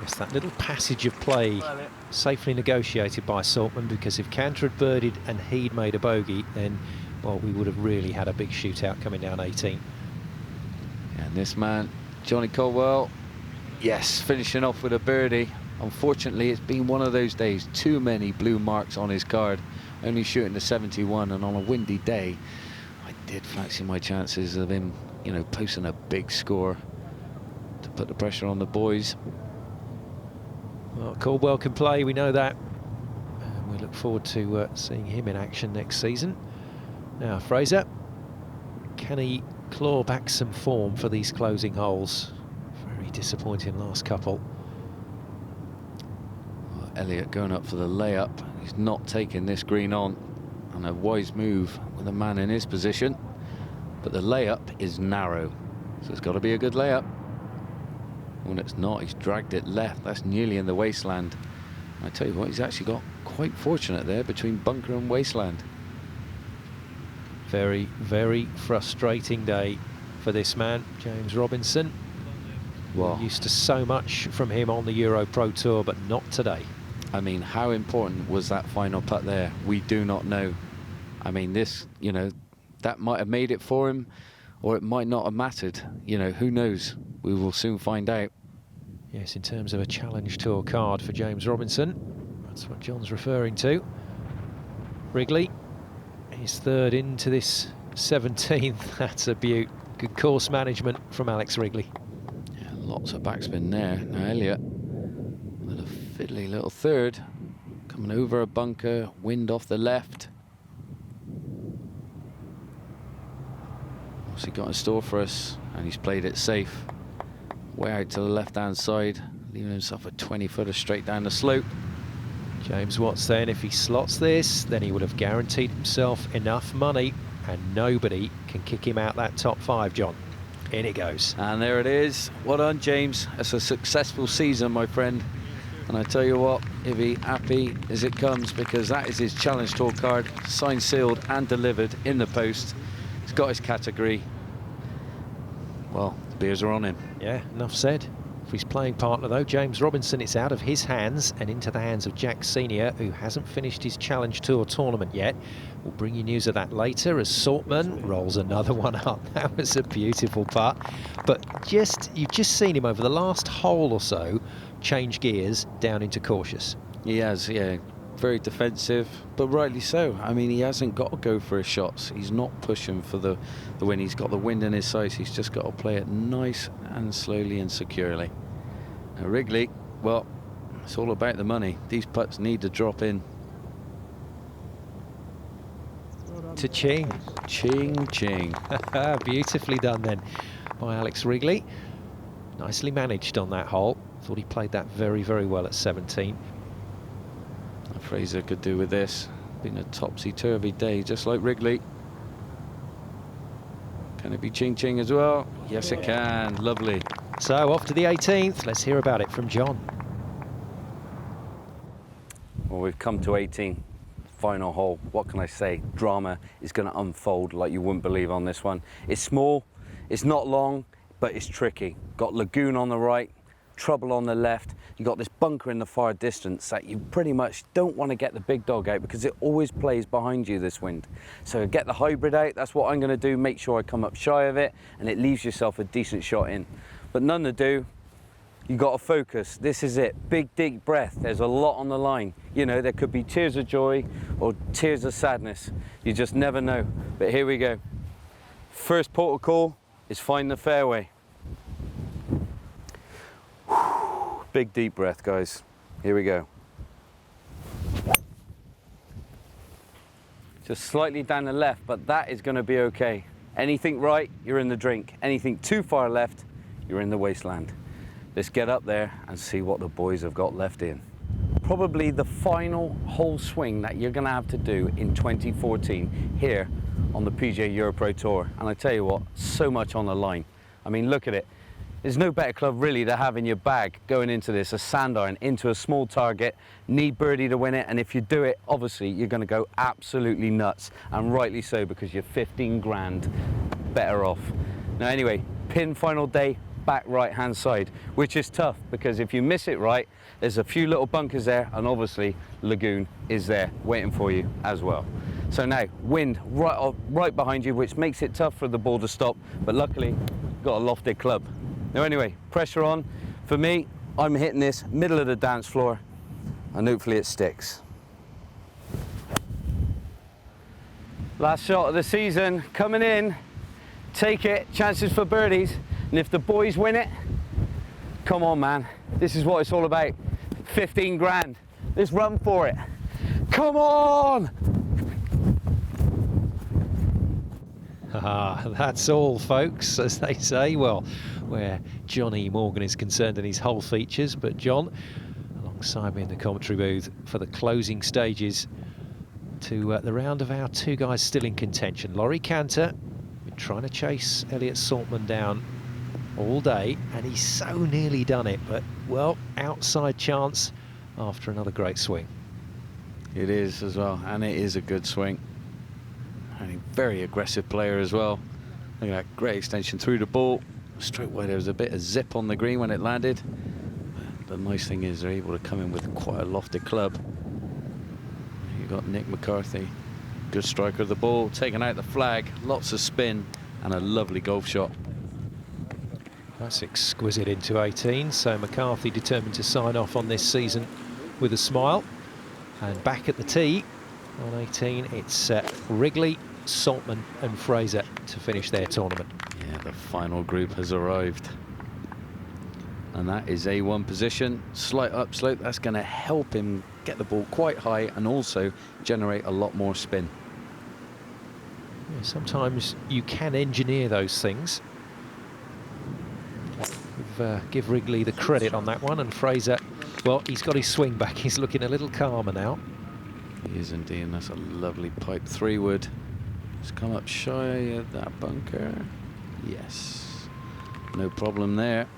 Speaker 6: Yes, that little passage of play safely negotiated by Saltman, because if Canter had birdied and he'd made a bogey, then, well, we would have really had a big shootout coming down 18.
Speaker 14: And this man, Johnny Caldwell, yes, finishing off with a birdie. Unfortunately, it's been one of those days, too many blue marks on his card, only shooting the 71, and on a windy day, I did fancy my chances of him, posting a big score to put the pressure on the boys.
Speaker 6: Well, Caldwell can play, we know that. And we look forward to seeing him in action next season. Now, Fraser, can he claw back some form for these closing holes? Very disappointing last couple.
Speaker 14: Well, Elliott going up for the layup. He's not taking this green on. And a wise move with a man in his position. But the layup is narrow, so it's got to be a good layup. When it's not, he's dragged it left. That's nearly in the wasteland. I tell you what, he's actually got quite fortunate there between bunker and wasteland.
Speaker 6: Very, very frustrating day for this man, James Robinson.
Speaker 14: Well,
Speaker 6: we're used to so much from him on the EuroPro Tour, but not today.
Speaker 14: I mean, how important was that final putt there? We do not know. I mean, this, that might have made it for him, or it might not have mattered. Who knows? We will soon find out.
Speaker 6: Yes, in terms of a Challenge Tour card for James Robinson, that's what John's referring to. Wrigley, his third into this 17th. That's a beaut. Good course management from Alex Wrigley.
Speaker 14: Yeah, lots of backspin there. Now Elliott with a fiddly little third, coming over a bunker, wind off the left. What's he got in store for us? And he's played it safe. Way out to the left-hand side, leaving himself a 20-footer straight down the slope.
Speaker 6: James Watts then, if he slots this, then he would have guaranteed himself enough money, and nobody can kick him out that top 5, John. In it goes.
Speaker 14: And there it is. Well done, James. It's a successful season, my friend. And I tell you what, he'll be happy as it comes, because that is his Challenge Tour card, signed, sealed and delivered in the post. He's got his category. Well, the beers are on him.
Speaker 6: Yeah, enough said. For his playing partner, though, James Robinson, it's out of his hands and into the hands of Jack Senior, who hasn't finished his Challenge Tour tournament yet. We'll bring you news of that later as Saltman rolls another one up. That was a beautiful putt. But you've just seen him over the last hole or so change gears down into cautious.
Speaker 14: He has, yeah. Very defensive, but rightly so. I mean, he hasn't got to go for his shots. He's not pushing for the win. He's got the wind in his sights. He's just got to play it nice and slowly and securely. Now Wrigley, well, it's all about the money. These putts need to drop in.
Speaker 6: Ta-ching.
Speaker 14: Ching, ching.
Speaker 6: Beautifully done then by Alex Wrigley. Nicely managed on that hole. Thought he played that very, very well at 17.
Speaker 14: Fraser could do with this. Been a topsy-turvy day, just like Wrigley. Can it be ching-ching as well? Yes, it can. Lovely.
Speaker 6: So off to the 18th. Let's hear about it from John.
Speaker 4: Well, we've come to 18. final hole. What can I say? Drama is going to unfold like you wouldn't believe on this one. It's small, it's not long, but it's tricky. Got lagoon on the right, trouble on the left. You got this bunker in the far distance that you pretty much don't want to get the big dog out because it always plays behind you, this wind. So get the hybrid out. That's what I'm going to do. Make sure I come up shy of it and it leaves yourself a decent shot in. But none to do. You got to focus. This is it. Big deep breath. There's a lot on the line. You know, there could be tears of joy or tears of sadness. You just never know. But here we go. First port of call is find the fairway. Big deep breath, guys. Here we go. Just slightly down the left, but that is going to be okay. Anything right, you're in the drink. Anything too far left, you're in the wasteland. Let's get up there and see what the boys have got left in. Probably the final whole swing that you're going to have to do in 2014 here on the PGA EuroPro Tour. And I tell you what, so much on the line. I mean, look at it. There's no better club really to have in your bag going into this, a sand iron into a small target, need birdie to win it, and if you do it, obviously you're going to go absolutely nuts, and rightly so, because you're 15 grand better off. Now anyway, pin final day, back right hand side, which is tough because if you miss it right, there's a few little bunkers there, and obviously lagoon is there waiting for you as well. So now wind right behind you, which makes it tough for the ball to stop, but luckily got a lofted club. Now anyway, pressure on. For me, I'm hitting this middle of the dance floor and hopefully it sticks. Last shot of the season coming in. Take it, chances for birdies. And if the boys win it, come on man, this is what it's all about. 15 grand, let's run for it. Come on!
Speaker 6: Ah, that's all, folks, as they say. Well, where Johnny Morgan is concerned in his whole features, but John, alongside me in the commentary booth for the closing stages to the round of our two guys still in contention. Laurie Cantor, been trying to chase Elliott Saltman down all day, and he's so nearly done it, but, well, outside chance after another great swing.
Speaker 14: It is as well, and it is a good swing. And a very aggressive player as well. Look at that great extension through the ball. Straight away, there was a bit of zip on the green when it landed. The nice thing is they're able to come in with quite a lofted club. You've got Nick McCarthy, good striker of the ball, taking out the flag, lots of spin, and a lovely golf shot.
Speaker 6: That's exquisite into 18, so McCarthy determined to sign off on this season with a smile. And back at the tee on 18, it's Wrigley, Saltman and Fraser to finish their tournament.
Speaker 14: Yeah, the final group has arrived. And that is A1 position, slight upslope. That's going to help him get the ball quite high and also generate a lot more spin.
Speaker 6: Yeah, sometimes you can engineer those things. Give Wrigley the credit on that one, and Fraser, well, he's got his swing back. He's looking a little calmer now.
Speaker 14: He is indeed, and that's a lovely pipe 3-wood. Just come up shy of that bunker. Yes, no problem there.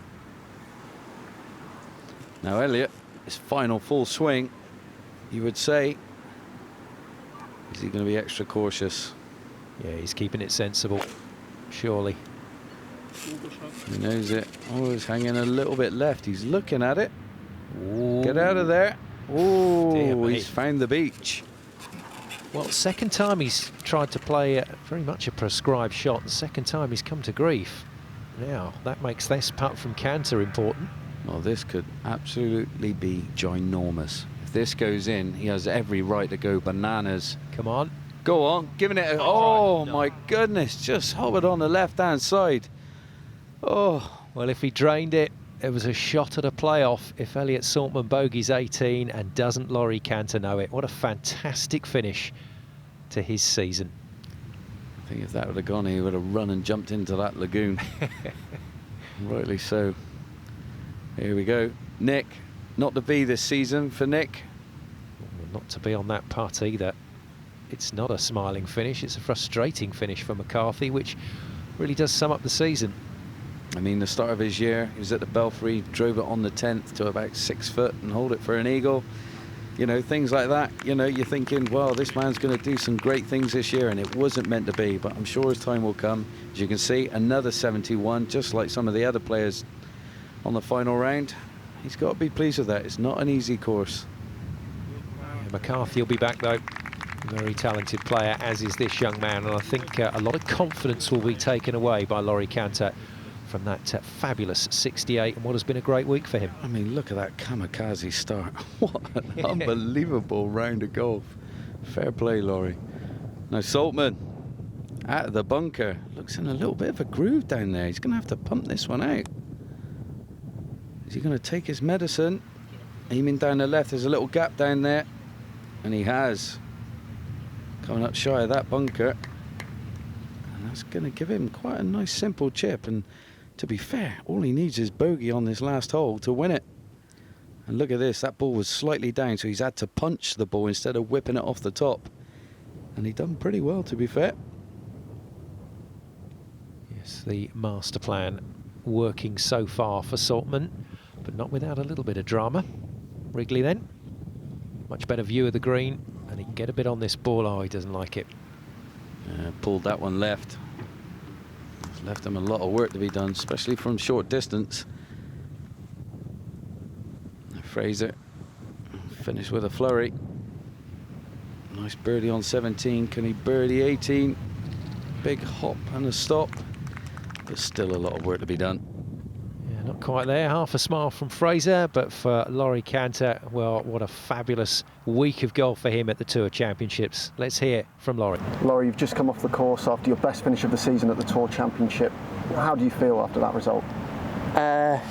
Speaker 14: Now Elliott, his final full swing, you would say, is he going to be extra cautious?
Speaker 6: Yeah, he's keeping it sensible, surely.
Speaker 14: He knows it. Oh, he's hanging a little bit left. He's looking at it. Ooh. Get out of there. Oh, he's found the beach.
Speaker 6: Well, second time he's tried to play very much a prescribed shot. The second time he's come to grief. Now, that makes this putt from Cantor important.
Speaker 14: Well, this could absolutely be ginormous. If this goes in, he has every right to go bananas.
Speaker 6: Come on.
Speaker 14: Go on, giving it a... Oh, no. My goodness, just hovered on the left-hand side. Oh.
Speaker 6: Well, if he drained it, it was a shot at a playoff. If Elliott Saltman bogeys 18 and doesn't Laurie Cantor know it. What a fantastic finish to his season.
Speaker 14: I think if that would have gone, he would have run and jumped into that lagoon. Rightly so. Here we go. Nick, not to be this season for Nick.
Speaker 6: Well, not to be on that putt either. It's not a smiling finish, it's a frustrating finish for McCarthy, which really does sum up the season.
Speaker 14: I mean, the start of his year, he was at the Belfry, drove it on the 10th to about 6 foot and hold it for an eagle. You know, things like that. You know, you're thinking, well, this man's going to do some great things this year, and it wasn't meant to be. But I'm sure his time will come. As you can see, another 71, just like some of the other players on the final round. He's got to be pleased with that. It's not an easy course.
Speaker 6: Yeah, McCarthy will be back, though. Very talented player, as is this young man. And I think a lot of confidence will be taken away by Laurie Canter from that fabulous 68 and what has been a great week for him.
Speaker 14: I mean, look at that kamikaze start. What an unbelievable round of golf. Fair play, Laurie. Now, Saltman, out of the bunker. Looks in a little bit of a groove down there. He's going to have to pump this one out. Is he going to take his medicine? Aiming down the left, there's a little gap down there. And he has. Coming up shy of that bunker. And that's going to give him quite a nice simple chip. And to be fair, all he needs is bogey on this last hole to win it. And look at this, that ball was slightly down, so he's had to punch the ball instead of whipping it off the top. And he done pretty well, to be fair.
Speaker 6: Yes, the master plan working so far for Saltman, but not without a little bit of drama. Wrigley then, much better view of the green, and he can get a bit on this ball. Oh, he doesn't like it.
Speaker 14: Pulled that one left. It's left him a lot of work to be done, especially from short distance. Fraser finished with a flurry. Nice birdie on 17. Can he birdie 18? Big hop and a stop, but still a lot of work to be done.
Speaker 6: Yeah, not quite there. Half a smile from Fraser, but for Laurie Canter, well, what a fabulous week of golf for him at the Tour Championships. Let's hear from Laurie.
Speaker 11: Laurie, you've just come off the course after your best finish of the season at the Tour Championship. How do you feel after that result?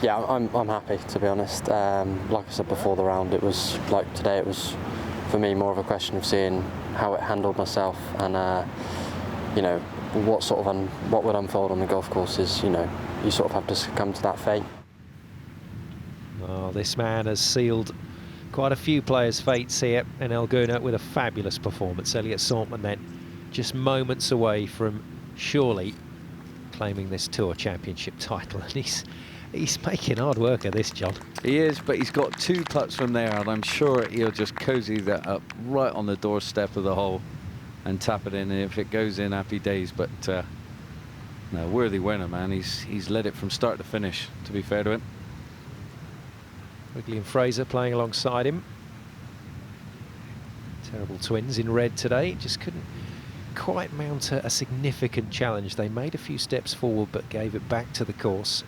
Speaker 7: Yeah, I'm happy, to be honest. Like I said before the round, it was like today. It was for me more of a question of seeing how it handled myself, and you know, what would unfold on the golf course is, you know, you sort of have to succumb to that fate.
Speaker 6: Oh, this man has sealed quite a few players' fates here in El Gouna with a fabulous performance. Elliot Saltman then just moments away from surely claiming this Tour Championship title, and he's making hard work of this, John.
Speaker 14: He is, but he's got 2 putts from there, and I'm sure he'll just cozy that up right on the doorstep of the hole and tap it in. And if it goes in, happy days. But no, worthy winner, man. He's led it from start to finish, to be fair to him.
Speaker 6: Wrigley and Fraser playing alongside him. Terrible twins in red today. Just couldn't quite mount a significant challenge. They made a few steps forward but gave it back to the course.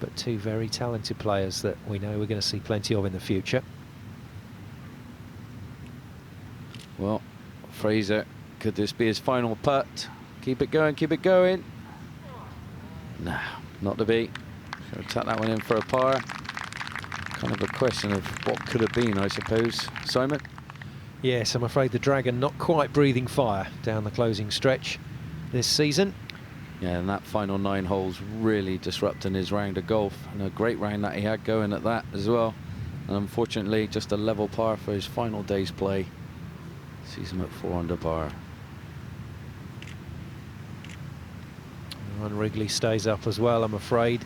Speaker 6: But 2 very talented players that we know we're going to see plenty of in the future.
Speaker 14: Well, Fraser, could this be his final putt? Keep it going, keep it going. Nah, not to be. Going to tuck that one in for a par. Kind of a question of what could have been, I suppose. Simon?
Speaker 6: Yes, I'm afraid the Dragon not quite breathing fire down the closing stretch this season.
Speaker 14: Yeah, and that final 9 holes really disrupting his round of golf. And a great round that he had going at that as well. And unfortunately, just a level par for his final day's play. Sees him at 4 under par.
Speaker 6: And Wrigley stays up as well, I'm afraid.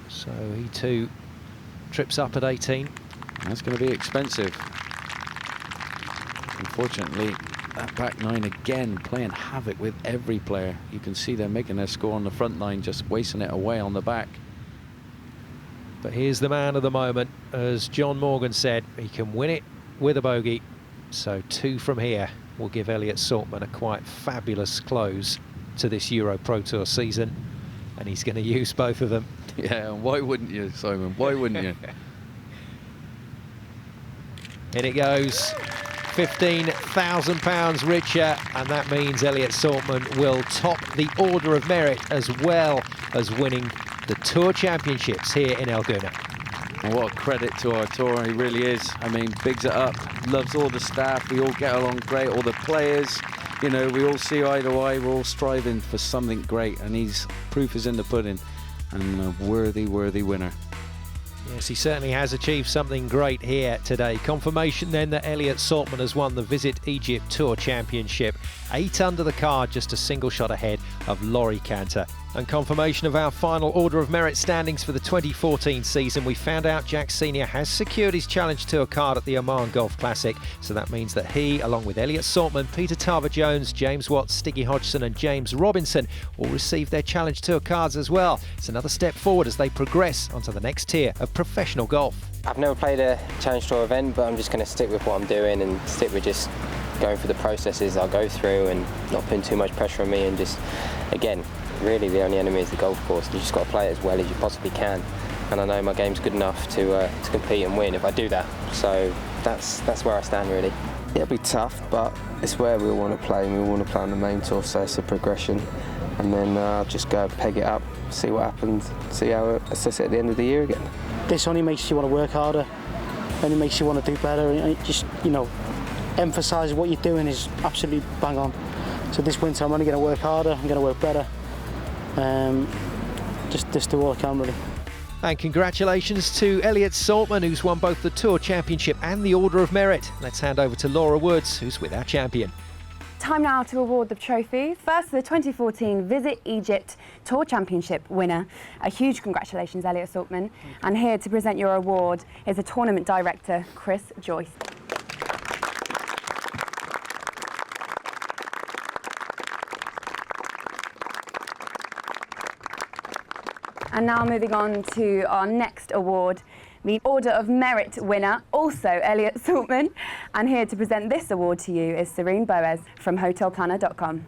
Speaker 6: So he too trips up at 18.
Speaker 14: That's going to be expensive. Unfortunately, that back 9 again playing havoc with every player. You can see they're making their score on the front 9, just wasting it away on the back.
Speaker 6: But here's the man of the moment. As John Morgan said, he can win it with a bogey. So 2 from here will give Elliot Saltman a quite fabulous close to this EuroPro Tour season. And he's going to use both of them.
Speaker 14: Yeah, and why wouldn't you, Simon? Why wouldn't you?
Speaker 6: In it goes. £15,000 richer, and that means Elliot Saltman will top the order of merit as well as winning the Tour Championships here in El Gouna.
Speaker 14: And what a credit to our tour, he really is. I mean, bigs it up, loves all the staff, we all get along great, all the players, you know, we all see eye to eye, we're all striving for something great, and proof is in the pudding, and a worthy winner.
Speaker 6: Yes, he certainly has achieved something great here today. Confirmation then that Elliot Saltman has won the Visit Egypt Tour Championship. 8 under the card, just a single shot ahead of Laurie Canter. And confirmation of our final Order of Merit standings for the 2014 season. We found out Jack Senior has secured his Challenge Tour card at the Oman Golf Classic. So that means that he, along with Elliot Saltman, Peter Tarver-Jones, James Watts, Stiggy Hodgson and James Robinson, will receive their Challenge Tour cards as well. It's another step forward as they progress onto the next tier of professional golf.
Speaker 12: I've never played a Challenge Tour event, but I'm just going to stick with what I'm doing and stick with just going through the processes I'll go through and not putting too much pressure on me, and just, again, really the only enemy is the golf course. You just got to play it as well as you possibly can, and I know my game's good enough to compete and win if I do that. So that's where I stand really.
Speaker 19: It'll be tough, but it's where we want to play, and we want to play on the main tour, so it's a progression. And then I'll just go peg it up, see what happens, see how I assess it at the end of the year again.
Speaker 2: This only makes you want to work harder, only makes you want to do better, and it just, you know, emphasise what you're doing is absolutely bang on. So this winter I'm only going to work harder, I'm going to work better. Just do all I can really.
Speaker 6: And congratulations to Elliot Saltman, who's won both the Tour Championship and the Order of Merit. Let's hand over to Laura Woods, who's with our champion.
Speaker 1: Time now to award the trophies. First, the 2014 Visit Egypt Tour Championship winner. A huge congratulations, Elliot Saltman. And here to present your award is the tournament director, Chris Joyce. And now moving on to our next award, the Order of Merit winner, also Elliot Saltman. And here to present this award to you is Serene Boaz from hotelplanner.com.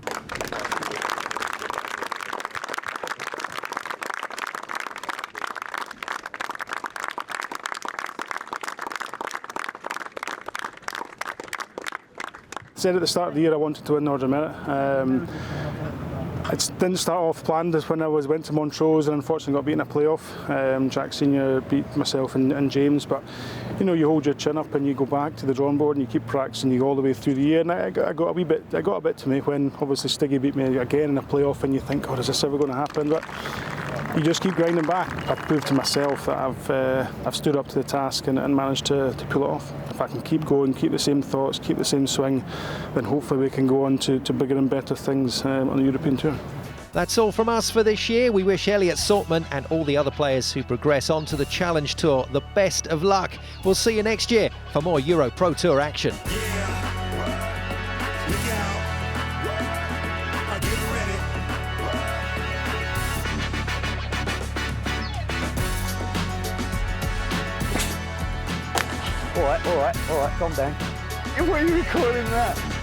Speaker 3: I said at the start of the year I wanted to win the Order of Merit. It didn't start off planned as when I went to Montrose and unfortunately got beaten in a playoff. Jack Senior beat myself and James, but you know, you hold your chin up and you go back to the drawing board and you keep practicing, you go all the way through the year. And I got a bit to me when obviously Stiggy beat me again in a playoff, and you think, oh, is this ever going to happen? But you just keep grinding back. I've proved to myself that I've stood up to the task and managed to pull it off. If I can keep going, keep the same thoughts, keep the same swing, then hopefully we can go on to bigger and better things on the European Tour.
Speaker 6: That's all from us for this year. We wish Elliot Saltman and all the other players who progress onto the Challenge Tour the best of luck. We'll see you next year for more EuroPro Tour action.
Speaker 19: All right, calm down. Why are you recording that?